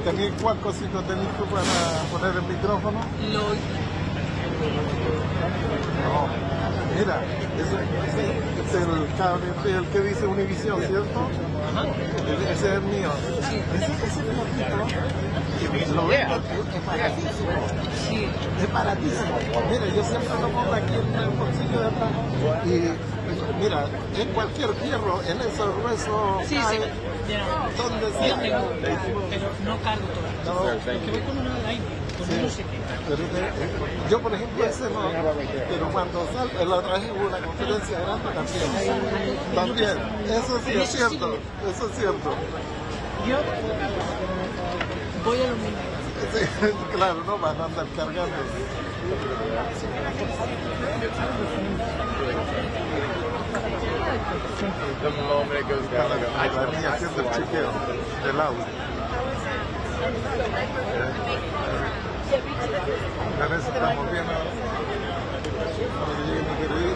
¿Tenéis cuál cosito tenéis tú para poner el micrófono? No. No. Mira, ese es el cable, el que dice Univisión, ¿cierto? Ajá. Ese es el mío. Ese lo vendo, es baratísimo. Sí. Es baratísimo. Mira, yo siempre lo pongo aquí en el bolsillo de atrás. Y mira, en cualquier fierro, en esos gruesos, Sí, cae, sí. donde Yo sea. tengo, pero no cargo todo. No, Porque voy con una line, con sí. música. Pero yo, por ejemplo, ese no, pero cuando salgo, la otra vez hubo una conferencia grande también, eso sí es cierto, eso es cierto. Yo voy a lo mismo. Sí, claro, no van a andar cargando. La niña haciendo el chequeo del audio. Con eso estamos bien ahora. Cuando llegue mi querido.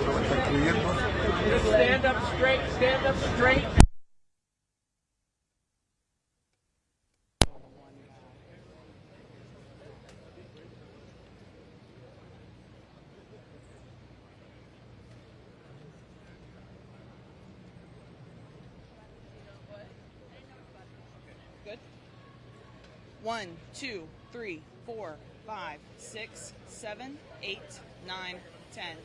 Uno me está escribiendo. Stand up straight, stand up straight. Good. 1, 2, 3, 4, 5, 6, 7, 8, 9, 10.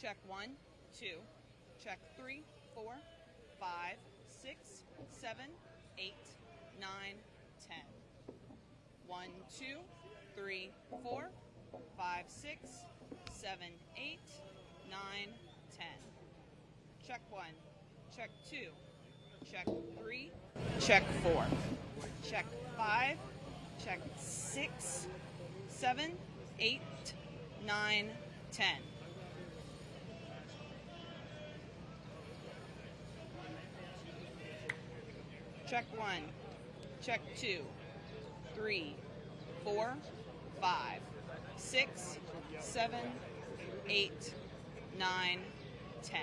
Check 1, 2, check 3, 4, 5, 6, 7, 8, 9, 10. 1, 2, 3, 4, 5, 6, 7, 8, 9, 10. Check 1, check 2, check 3, check 4, check 5, check 6, 7, 8, 9, 10. Check 1, check 2, 3, 4, 5, 6, 7, 8, 9, 10.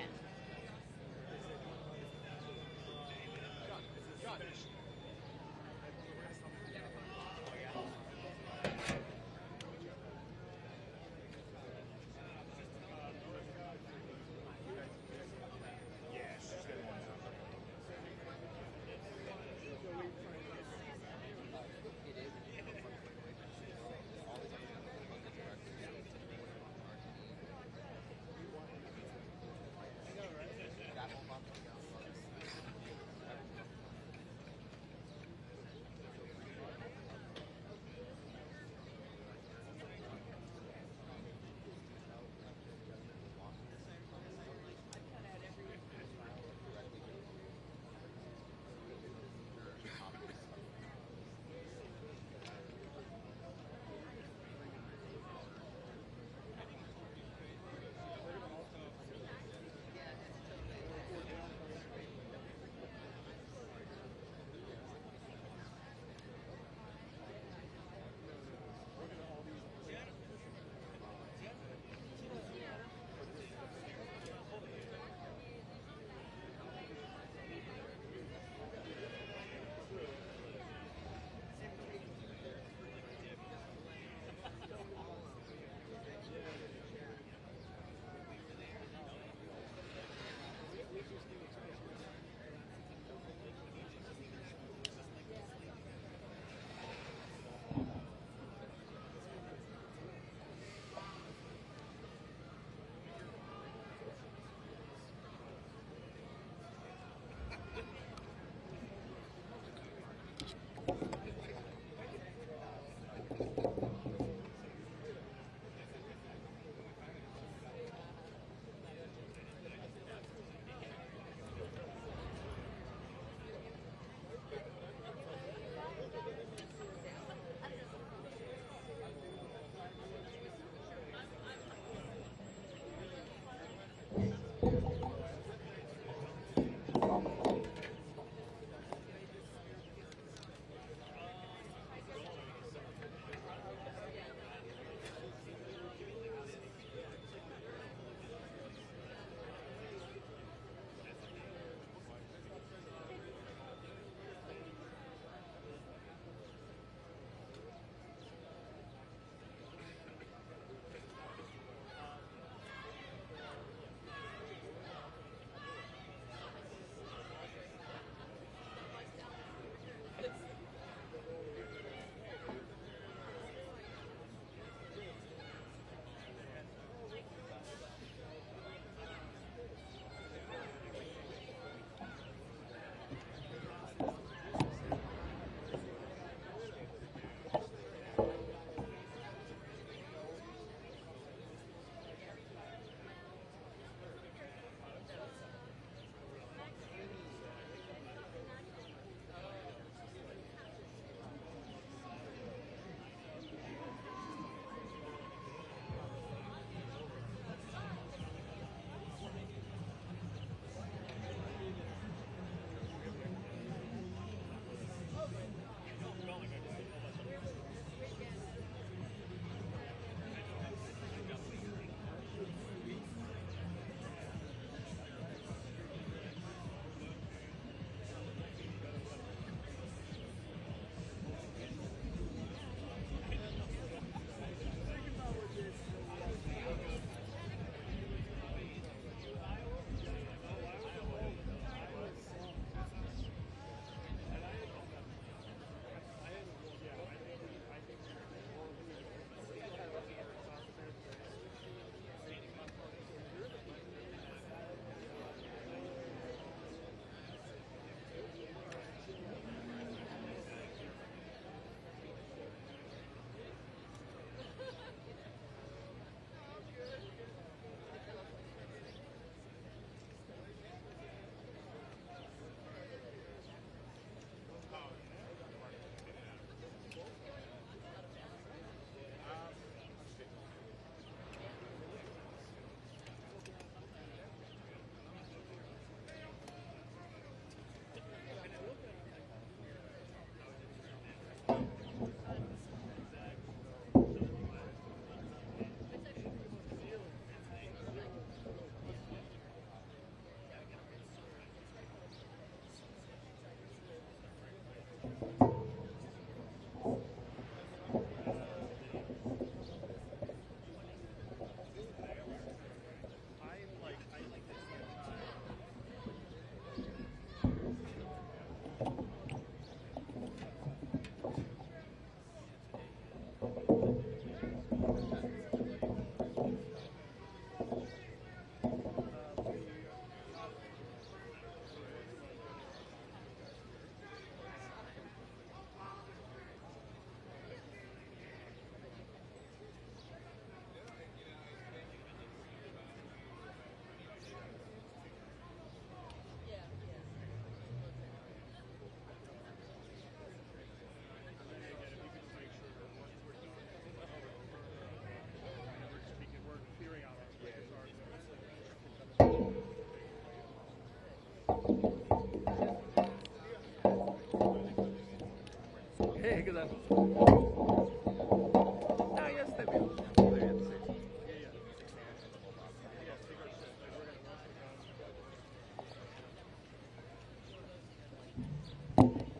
Ah, ya está bien.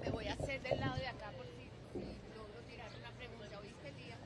Me voy a hacer del lado de acá por si logro tirar una pregunta. ¿Oíste, Lía?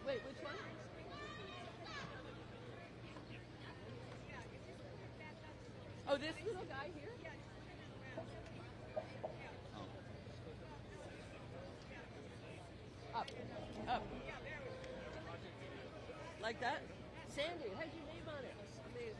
Wait, which one? Oh, this little guy here? Up, up. Like that? Sandy, it has your name on it. Amazing.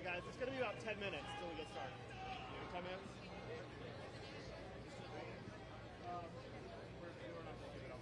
Guys, it's going to be about 10 minutes until we get started. 10 minutes? We're not going to give it up.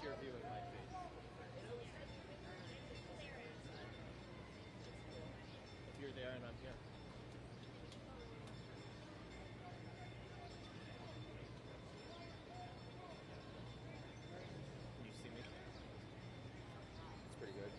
your view of my face. If you're there and I'm here. Can you see me? It's pretty good.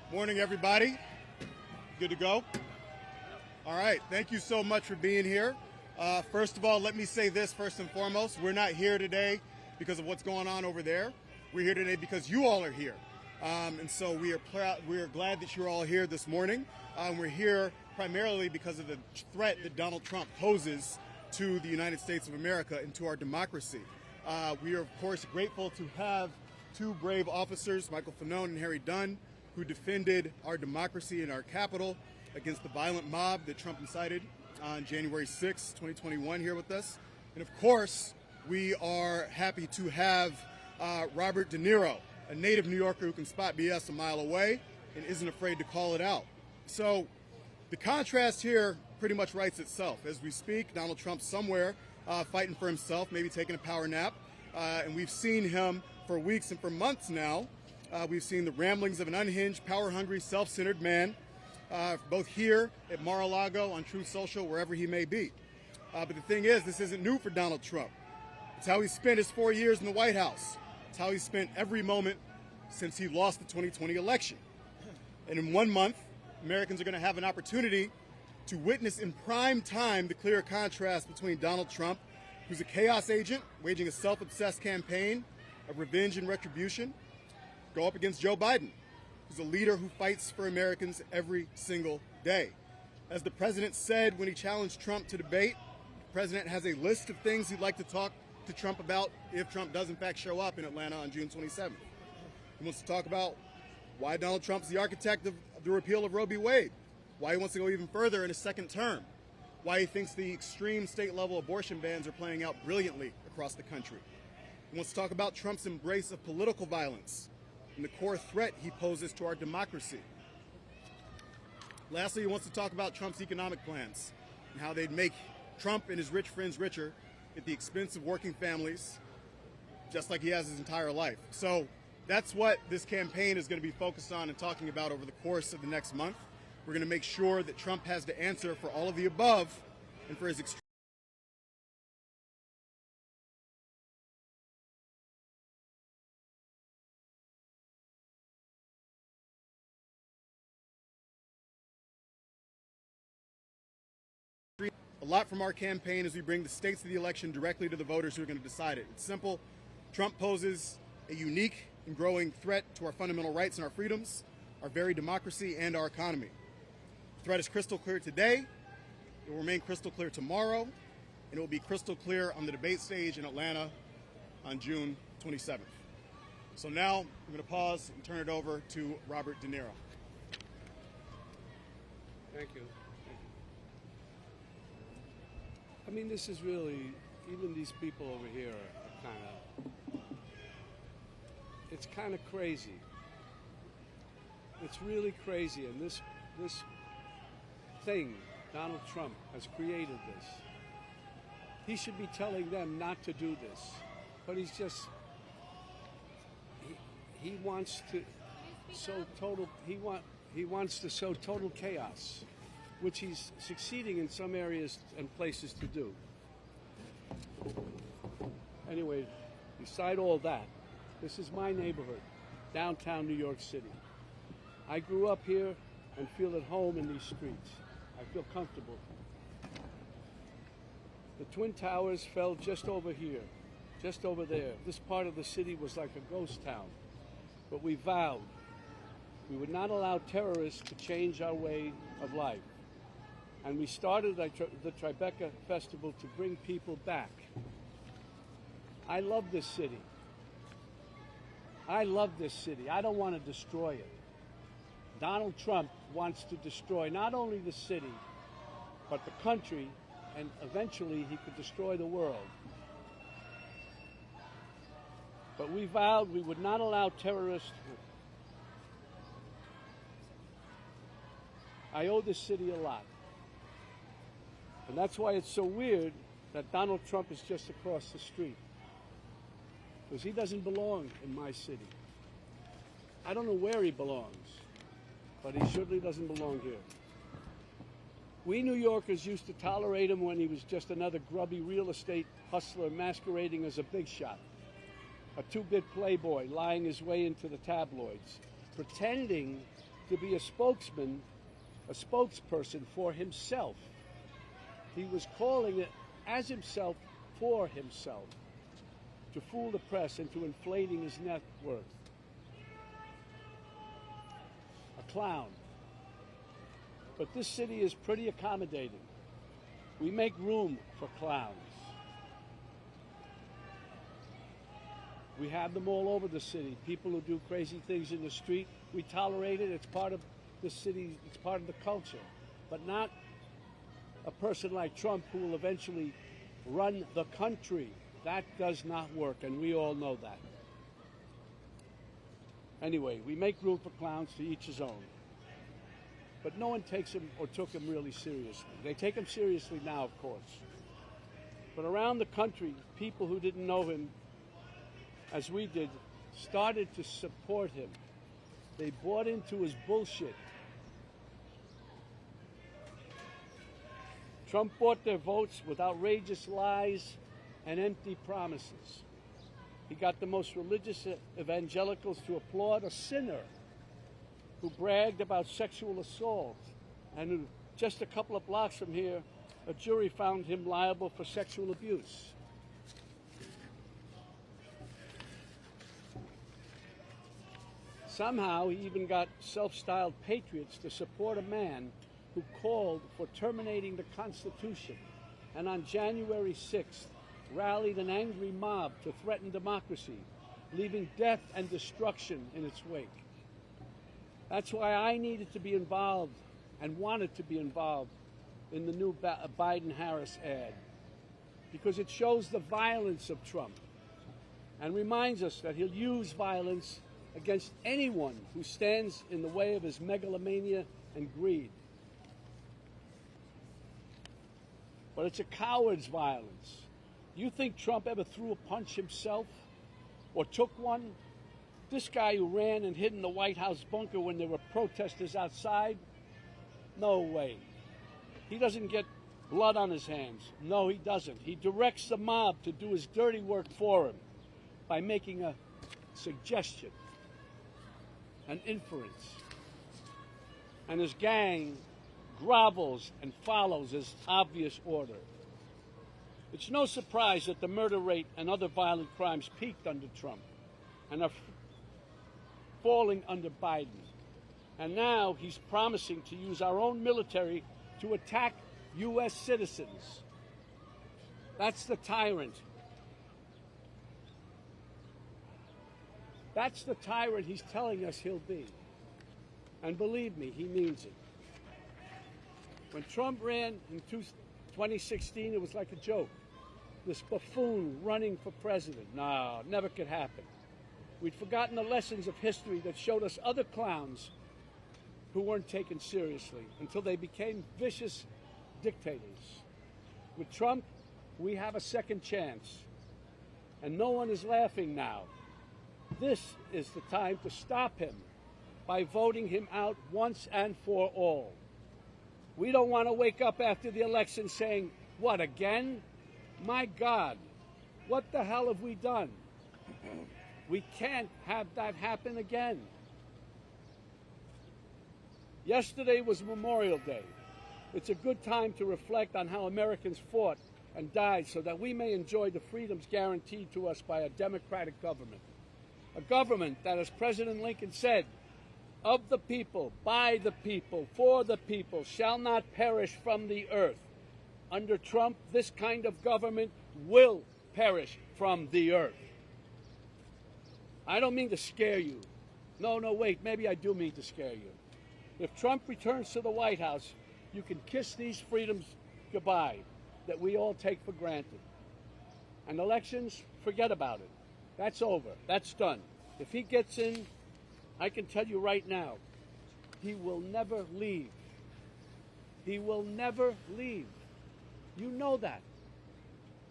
Morning, everybody. Good to go? All right. Thank you so much for being here. First of all, let me say this first and foremost. We're not here today because of what's going on over there. We're here today because you all are here. And so we are glad that you're all here this morning. We're here primarily because of the threat that Donald Trump poses to the United States of America and to our democracy. We are, of course, grateful to have two brave officers, Michael Fanone and Harry Dunn, who defended our democracy and our capital against the violent mob that Trump incited on January 6, 2021 here with us. And of course, we are happy to have Robert De Niro, a native New Yorker who can spot BS a mile away and isn't afraid to call it out. So the contrast here pretty much writes itself. As we speak, Donald Trump's somewhere fighting for himself, maybe taking a power nap. And we've seen him for weeks and for months now. We've seen the ramblings of an unhinged, power-hungry, self-centered man, both here at Mar-a-Lago, on Truth Social, wherever he may be. But the thing is, this isn't new for Donald Trump. It's how he spent his 4 years in the White House. It's how he spent every moment since he lost the 2020 election. And in 1 month, Americans are going to have an opportunity to witness in prime time the clear contrast between Donald Trump, who's a chaos agent, waging a self-obsessed campaign of revenge and retribution, go up against Joe Biden, who's a leader who fights for Americans every single day. As the president said when he challenged Trump to debate, the president has a list of things he'd like to talk to Trump about if Trump does in fact show up in Atlanta on June 27th. He wants to talk about why Donald Trump's the architect of the repeal of Roe v. Wade, why he wants to go even further in his second term, why he thinks the extreme state-level abortion bans are playing out brilliantly across the country. He wants to talk about Trump's embrace of political violence and the core threat he poses to our democracy. Lastly, he wants to talk about Trump's economic plans and how they'd make Trump and his rich friends richer at the expense of working families, just like he has his entire life. So that's what this campaign is going to be focused on and talking about over the course of the next month. We're going to make sure that Trump has to answer for all of the above and for his extreme a lot from our campaign as we bring the stakes of the election directly to the voters who are going to decide it. It's simple. Trump poses a unique and growing threat to our fundamental rights and our freedoms, our very democracy, and our economy. The threat is crystal clear today. It will remain crystal clear tomorrow, and it will be crystal clear on the debate stage in Atlanta on June 27th. So now I'm going to pause and turn it over to Robert De Niro. Thank you. I mean, this is really, even these people over here are it's kind of crazy. It's really crazy, and this thing, Donald Trump has created this. He should be telling them not to do this, but he's just, he wants to sow total, he wants to sow total chaos, which he's succeeding in some areas and places to do. Anyway, beside all that, this is my neighborhood, downtown New York City. I grew up here and feel at home in these streets. I feel comfortable. The Twin Towers fell just over here, just over there. This part of the city was like a ghost town. But we vowed we would not allow terrorists to change our way of life. And we started the Tribeca Festival to bring people back. I love this city. I love this city. I don't want to destroy it. Donald Trump wants to destroy not only the city, but the country, and eventually he could destroy the world. But we vowed we would not allow terrorists. I owe this city a lot. And that's why it's so weird that Donald Trump is just across the street. Because he doesn't belong in my city. I don't know where he belongs, but he certainly doesn't belong here. We New Yorkers used to tolerate him when he was just another grubby real estate hustler masquerading as a big shot, a two-bit playboy lying his way into the tabloids, pretending to be a spokesman, a spokesperson for himself. He was calling it as himself for himself, to fool the press into inflating his net worth. A clown. But this city is pretty accommodating. We make room for clowns. We have them all over the city. People who do crazy things in the street, we tolerate it. It's part of the city, it's part of the culture. But not a person like Trump who will eventually run the country. That does not work, and we all know that. Anyway, we make room for clowns, to each his own. But no one takes him or took him really seriously. They take him seriously now, of course. But around the country, people who didn't know him as we did started to support him. They bought into his bullshit. Trump bought their votes with outrageous lies and empty promises. He got the most religious evangelicals to applaud a sinner who bragged about sexual assault, and who, just a couple of blocks from here, a jury found him liable for sexual abuse. Somehow he even got self-styled patriots to support a man who called for terminating the Constitution, and on January 6th rallied an angry mob to threaten democracy, leaving death and destruction in its wake. That's why I needed to be involved and wanted to be involved in the new Biden-Harris ad, because it shows the violence of Trump and reminds us that he'll use violence against anyone who stands in the way of his megalomania and greed. But it's a coward's violence. You think Trump ever threw a punch himself or took one? This guy who ran and hid in the White House bunker when there were protesters outside? No way. He doesn't get blood on his hands. No, he doesn't. He directs the mob to do his dirty work for him by making a suggestion, an inference. And his gang grovels and follows his obvious order. It's no surprise that the murder rate and other violent crimes peaked under Trump and are falling under Biden. And now he's promising to use our own military to attack U.S. citizens. That's the tyrant. That's the tyrant he's telling us he'll be. And believe me, he means it. When Trump ran in 2016, it was like a joke. This buffoon running for president. No, never could happen. We'd forgotten the lessons of history that showed us other clowns who weren't taken seriously until they became vicious dictators. With Trump, we have a second chance. And no one is laughing now. This is the time to stop him by voting him out once and for all. We don't want to wake up after the election saying, what, again? My God, what the hell have we done? We can't have that happen again. Yesterday was Memorial Day. It's a good time to reflect on how Americans fought and died so that we may enjoy the freedoms guaranteed to us by a democratic government. A government that, as President Lincoln said, of the people, by the people, for the people, shall not perish from the earth. Under Trump, this kind of government will perish from the earth. I don't mean to scare you. No, wait, maybe I do mean to scare you. If Trump returns to the White House, you can kiss these freedoms goodbye that we all take for granted. And elections, forget about it. That's over. That's done. If he gets in, I can tell you right now, he will never leave. He will never leave. You know that.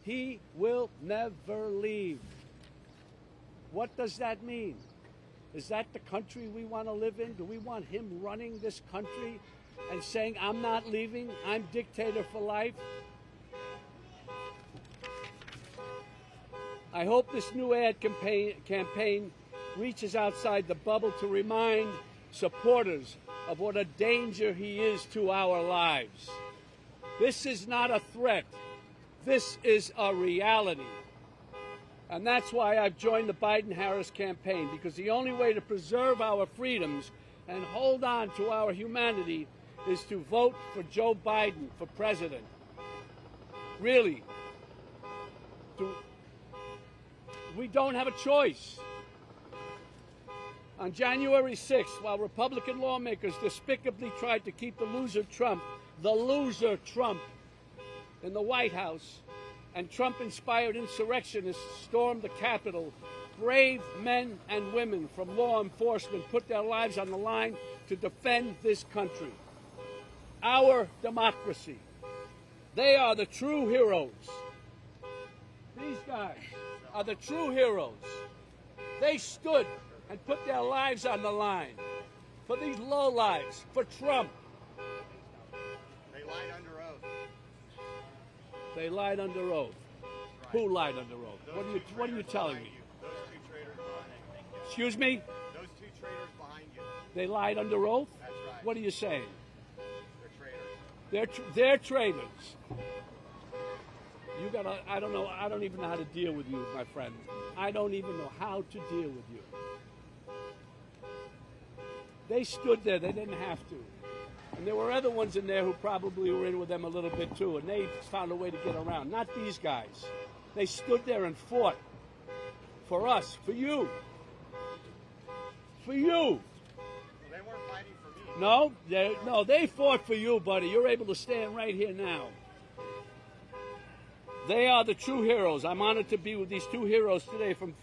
He will never leave. What does that mean? Is that the country we want to live in? Do we want him running this country and saying, I'm not leaving, I'm dictator for life? I hope this new ad campaign reaches outside the bubble to remind supporters of what a danger he is to our lives. This is not a threat. This is a reality. And that's why I've joined the Biden-Harris campaign, because the only way to preserve our freedoms and hold on to our humanity is to vote for Joe Biden for president. Really. We don't have a choice. On January 6th, while Republican lawmakers despicably tried to keep the loser Trump, in the White House, and Trump-inspired insurrectionists stormed the Capitol, brave men and women from law enforcement put their lives on the line to defend this country. Our democracy. They are the true heroes. These guys are the true heroes. They stood and put their lives on the line for these lowlives, for Trump. They lied under oath. They lied under oath. Right. Who lied under oath? What are you telling me? Those two traitors behind you. Excuse me? Those two traitors behind you. They lied under oath? That's right. What are you saying? They're traitors. They're traitors. You gotta, I don't even know how to deal with you, my friend. I don't even know how to deal with you. They stood there, they didn't have to. And there were other ones in there who probably were in with them a little bit too, and they found a way to get around. Not these guys. They stood there and fought for us, for you. For you. Well, they weren't fighting for me. No, they fought for you, buddy. You're able to stand right here now. They are the true heroes. I'm honored to be with these two heroes today, from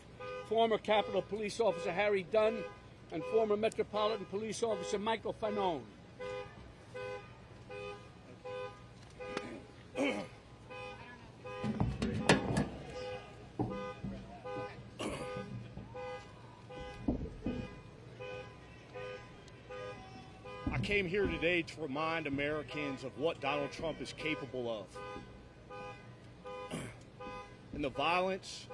former Capitol Police Officer Harry Dunn and former Metropolitan Police Officer Michael Fanone. I came here today to remind Americans of what Donald Trump is capable of, and the violence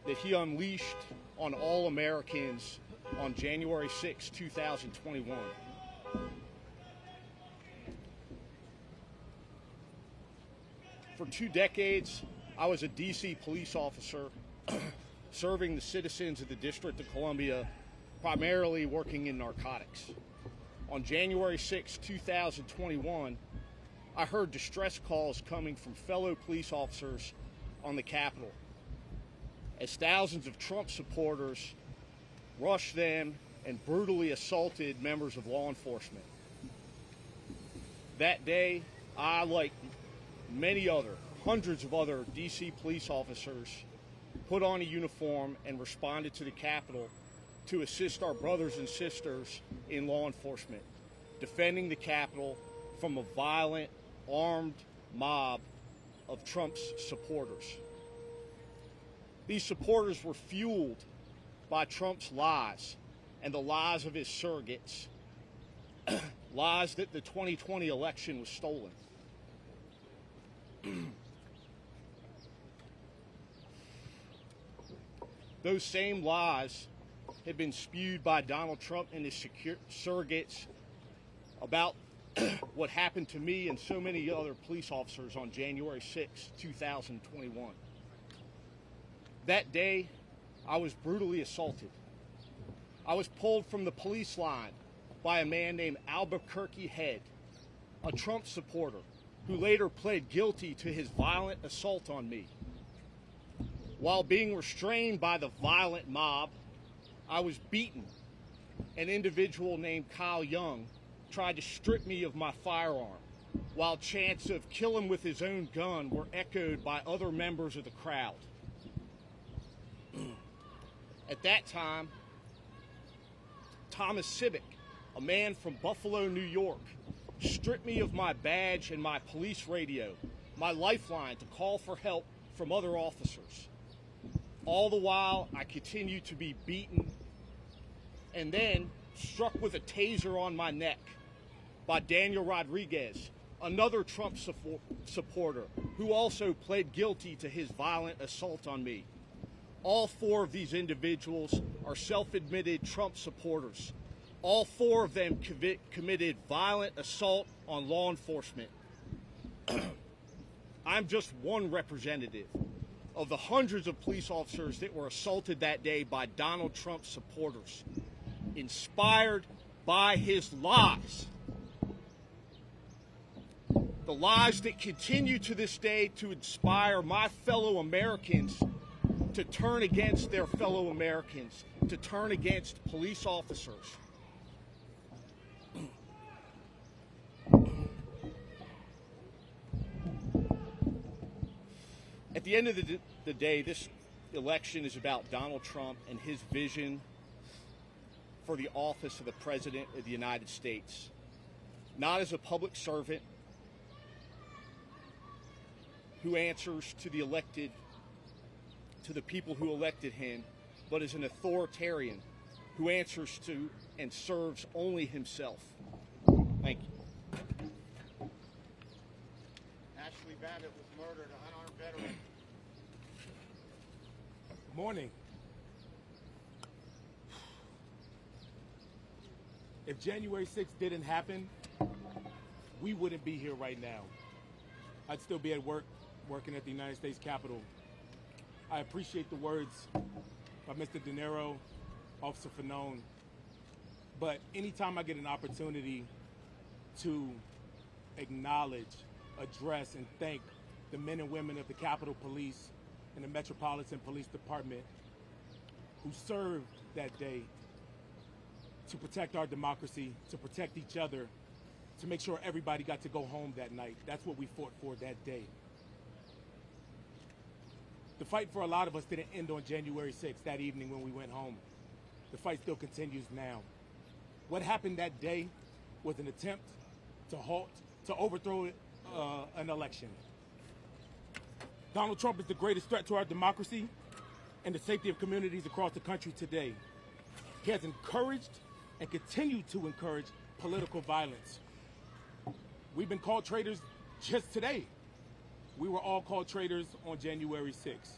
that he unleashed on all Americans on January 6, 2021. For 2 decades, I was a D.C. police officer serving the citizens of the District of Columbia, primarily working in narcotics. On January 6, 2021, I heard distress calls coming from fellow police officers on the Capitol, as thousands of Trump supporters rushed them and brutally assaulted members of law enforcement. That day, I, like many hundreds of other D.C. police officers, put on a uniform and responded to the Capitol to assist our brothers and sisters in law enforcement, defending the Capitol from a violent, armed mob of Trump's supporters. These supporters were fueled by Trump's lies and the lies of his surrogates, lies that the 2020 election was stolen. Those same lies have been spewed by Donald Trump and his surrogates about what happened to me and so many other police officers on January 6, 2021. That day, I was brutally assaulted. I was pulled from the police line by a man named Albuquerque Head, a Trump supporter who later pled guilty to his violent assault on me. While being restrained by the violent mob, I was beaten. An individual named Kyle Young tried to strip me of my firearm, while chants of kill him with his own gun were echoed by other members of the crowd. At that time, Thomas Civic, a man from Buffalo, New York, stripped me of my badge and my police radio, my lifeline to call for help from other officers. All the while, I continued to be beaten and then struck with a taser on my neck by Daniel Rodriguez, another Trump supporter who also pled guilty to his violent assault on me. All 4 of these individuals are self-admitted Trump supporters, All 4 of them committed violent assault on law enforcement. I'm just one representative of the hundreds of police officers that were assaulted that day by Donald Trump's supporters, inspired by his lies. The lies that continue to this day to inspire my fellow Americans to turn against their fellow Americans, to turn against police officers. At the end of the day, this election is about Donald Trump and his vision for the office of the President of the United States. Not as a public servant who answers to the people who elected him, but as an authoritarian who answers to and serves only himself. Thank you. Ashley Babbitt was murdered, an unarmed veteran. Good morning. If January 6th didn't happen, we wouldn't be here right now. I'd still be at work, working at the United States Capitol. I appreciate the words by Mr. Dinero, Officer Fanone, but anytime I get an opportunity to acknowledge, address, and thank the men and women of the Capitol Police and the Metropolitan Police Department who served that day to protect our democracy, to protect each other, to make sure everybody got to go home that night. That's what we fought for that day. The fight for a lot of us didn't end on January 6th, that evening when we went home. The fight still continues now. What happened that day was an attempt to overthrow an election. Donald Trump is the greatest threat to our democracy and the safety of communities across the country today. He has encouraged and continued to encourage political violence. We've been called traitors just today. We were all called traitors on January 6th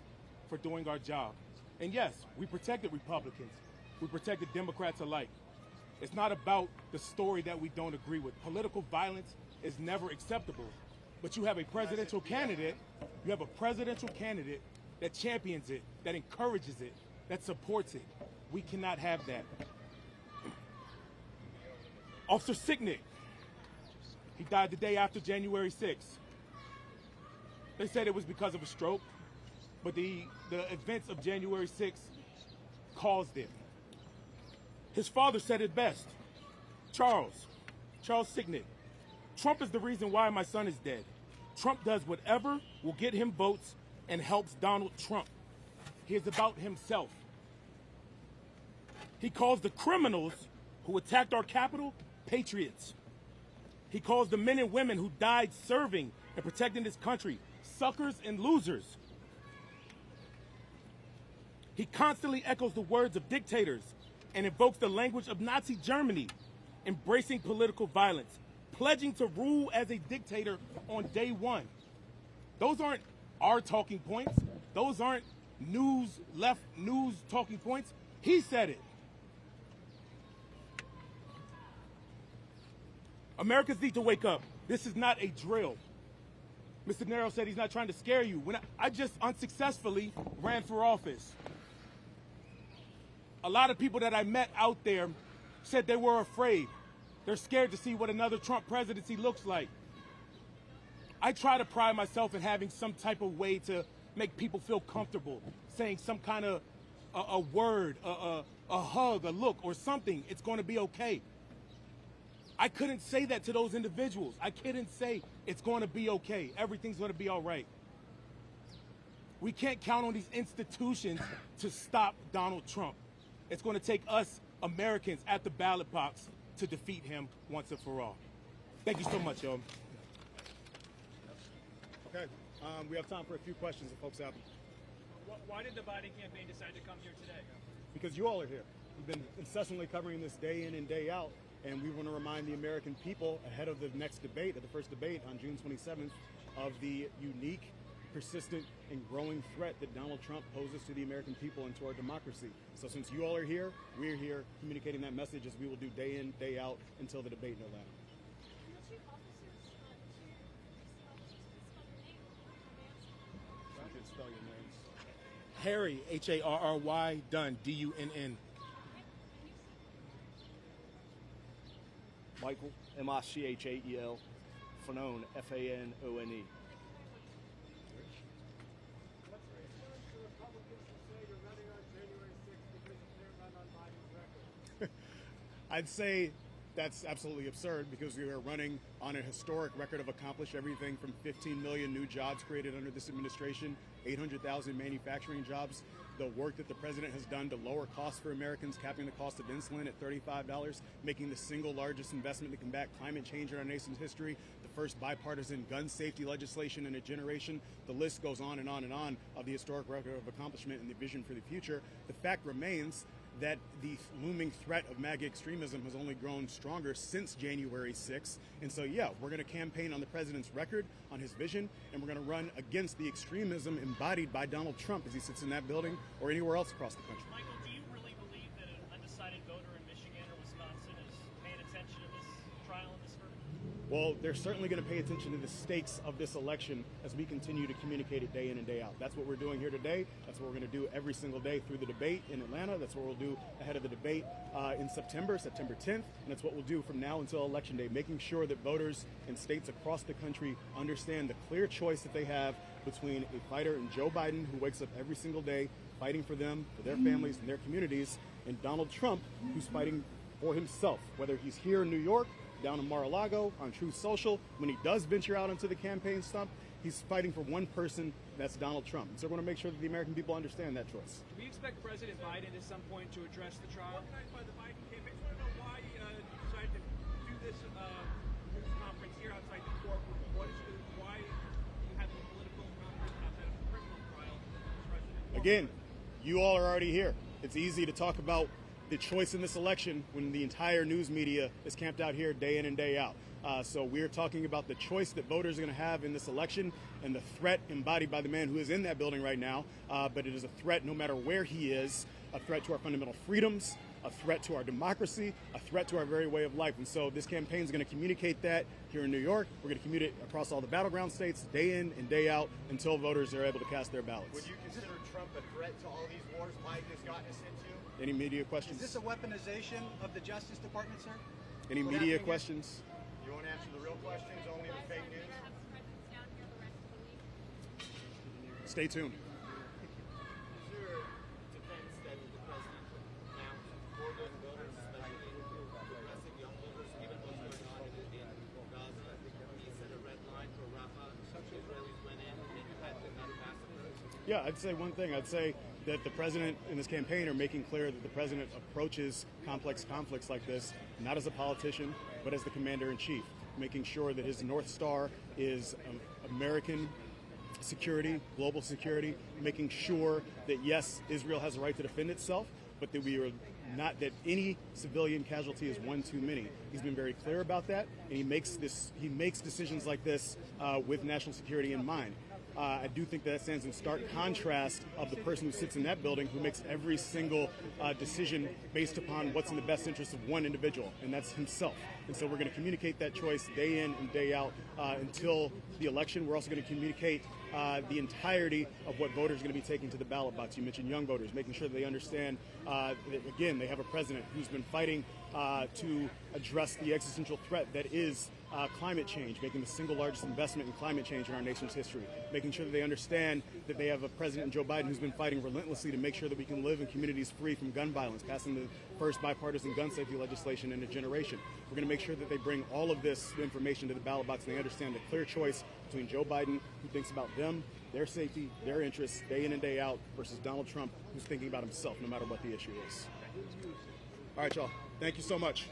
for doing our job. And yes, we protected Republicans. We protected Democrats alike. It's not about the story that we don't agree with. Political violence is never acceptable. But you have a presidential candidate, that champions it, that encourages it, that supports it. We cannot have that. Officer Sicknick, he died the day after January 6th. They said it was because of a stroke, but the events of January 6th caused it. His father said it best. Charles Sicknick. Trump is the reason why my son is dead. Trump does whatever will get him votes and helps Donald Trump. He is about himself. He calls the criminals who attacked our Capitol patriots. He calls the men and women who died serving and protecting this country suckers and losers. He constantly echoes the words of dictators and invokes the language of Nazi Germany, embracing political violence, pledging to rule as a dictator on day one. Those aren't our talking points. Those aren't left news talking points. He said it. Americans need to wake up. This is not a drill. Mr. Nero said he's not trying to scare you. When I just unsuccessfully ran for office. A lot of people that I met out there said they were afraid. They're scared to see what another Trump presidency looks like. I try to pride myself in having some type of way to make people feel comfortable, saying some kind of a word, a hug, a look, or something. It's going to be okay. I couldn't say that to those individuals. I couldn't say it's going to be okay. Everything's going to be all right. We can't count on these institutions to stop Donald Trump. It's going to take us Americans at the ballot box to defeat him once and for all. Thank you so much, y'all. Okay, we have time for a few questions if folks have them. Why did the Biden campaign decide to come here today? Because you all are here. We've been incessantly covering this day in and day out, and we want to remind the American people ahead of the next debate, of the first debate on June 27th, of the unique persistent and growing threat that Donald Trump poses to the American people and to our democracy. So since you all are here, we're here communicating that message as we will do day in, day out until the debate in Atlanta. Spell your names. Harry, Harry, Dunn, Dunn. Michael, Michael, Fanone, Fanone. I'd say that's absolutely absurd because we are running on a historic record of accomplishing everything from 15 million new jobs created under this administration, 800,000 manufacturing jobs, the work that the president has done to lower costs for Americans, capping the cost of insulin at $35, making the single largest investment to combat climate change in our nation's history, the first bipartisan gun safety legislation in a generation. The list goes on and on and on of the historic record of accomplishment and the vision for the future. The fact remains that the looming threat of MAGA extremism has only grown stronger since January 6th. And so, yeah, we're going to campaign on the president's record, on his vision, and we're going to run against the extremism embodied by Donald Trump as he sits in that building or anywhere else across the country. Michael, do you really believe that an undecided voter in Michigan or Wisconsin is paying attention to this trial and this verdict? Well, they're certainly going to pay attention to the stakes of this election as we continue to communicate it day in and day out. That's what we're doing here today. That's what we're going to do every single day through the debate in Atlanta. That's what we'll do ahead of the debate in September 10th. And that's what we'll do from now until Election Day, making sure that voters in states across the country understand the clear choice that they have between a fighter in Joe Biden, who wakes up every single day fighting for them, for their families, and their communities, and Donald Trump, who's fighting for himself, whether he's here in New York, down in Mar-a-Lago, on Truth Social. When he does venture out onto the campaign stump, he's fighting for one person, that's Donald Trump. And so we're going to make sure that the American people understand that choice. Do we expect President Biden at some point to address the trial? Organized by the Biden campaign. I want to know why you decided to do this news conference here outside the courtroom. Why you had the political conference outside of the criminal trial as president? Again, you all are already here. It's easy to talk about the choice in this election when the entire news media is camped out here day in and day out. So we're talking about the choice that voters are going to have in this election and the threat embodied by the man who is in that building right now. But it is a threat no matter where he is, a threat to our fundamental freedoms, a threat to our democracy, a threat to our very way of life. And so this campaign is going to communicate that here in New York. We're going to communicate across all the battleground states day in and day out until voters are able to cast their ballots. Would you consider Trump a threat to all these wars Biden has gotten us into? Any media questions? Is this a weaponization of the Justice Department, sir? Any media questions? You won't answer the real questions, only the fake news? Stay tuned. Is there defense that the president announced for those voters, especially progressive young voters, given what's going on in Gaza? He set a red line for Rafah. Some Israelis went in and had to not massacre. Yeah, I'd say one thing. I'd say that the president and his campaign are making clear that the president approaches complex conflicts like this not as a politician, but as the commander-in-chief, making sure that his North Star is American security, global security, making sure that, yes, Israel has a right to defend itself, but that we are not that any civilian casualty is one too many. He's been very clear about that, and he makes decisions like this with national security in mind. I do think that stands in stark contrast of the person who sits in that building who makes every single decision based upon what's in the best interest of one individual, and that's himself. And so we're going to communicate that choice day in and day out until the election. We're also going to communicate the entirety of what voters are going to be taking to the ballot box. You mentioned young voters, making sure that they understand that, again, they have a president who's been fighting to address the existential threat that is climate change, making the single largest investment in climate change in our nation's history, making sure that they understand that they have a president, Joe Biden, who's been fighting relentlessly to make sure that we can live in communities free from gun violence, passing the first bipartisan gun safety legislation in a generation. We're going to make sure that they bring all of this information to the ballot box and they understand the clear choice between Joe Biden, who thinks about them, their safety, their interests, day in and day out, versus Donald Trump, who's thinking about himself no matter what the issue is. All right, y'all. Thank you so much.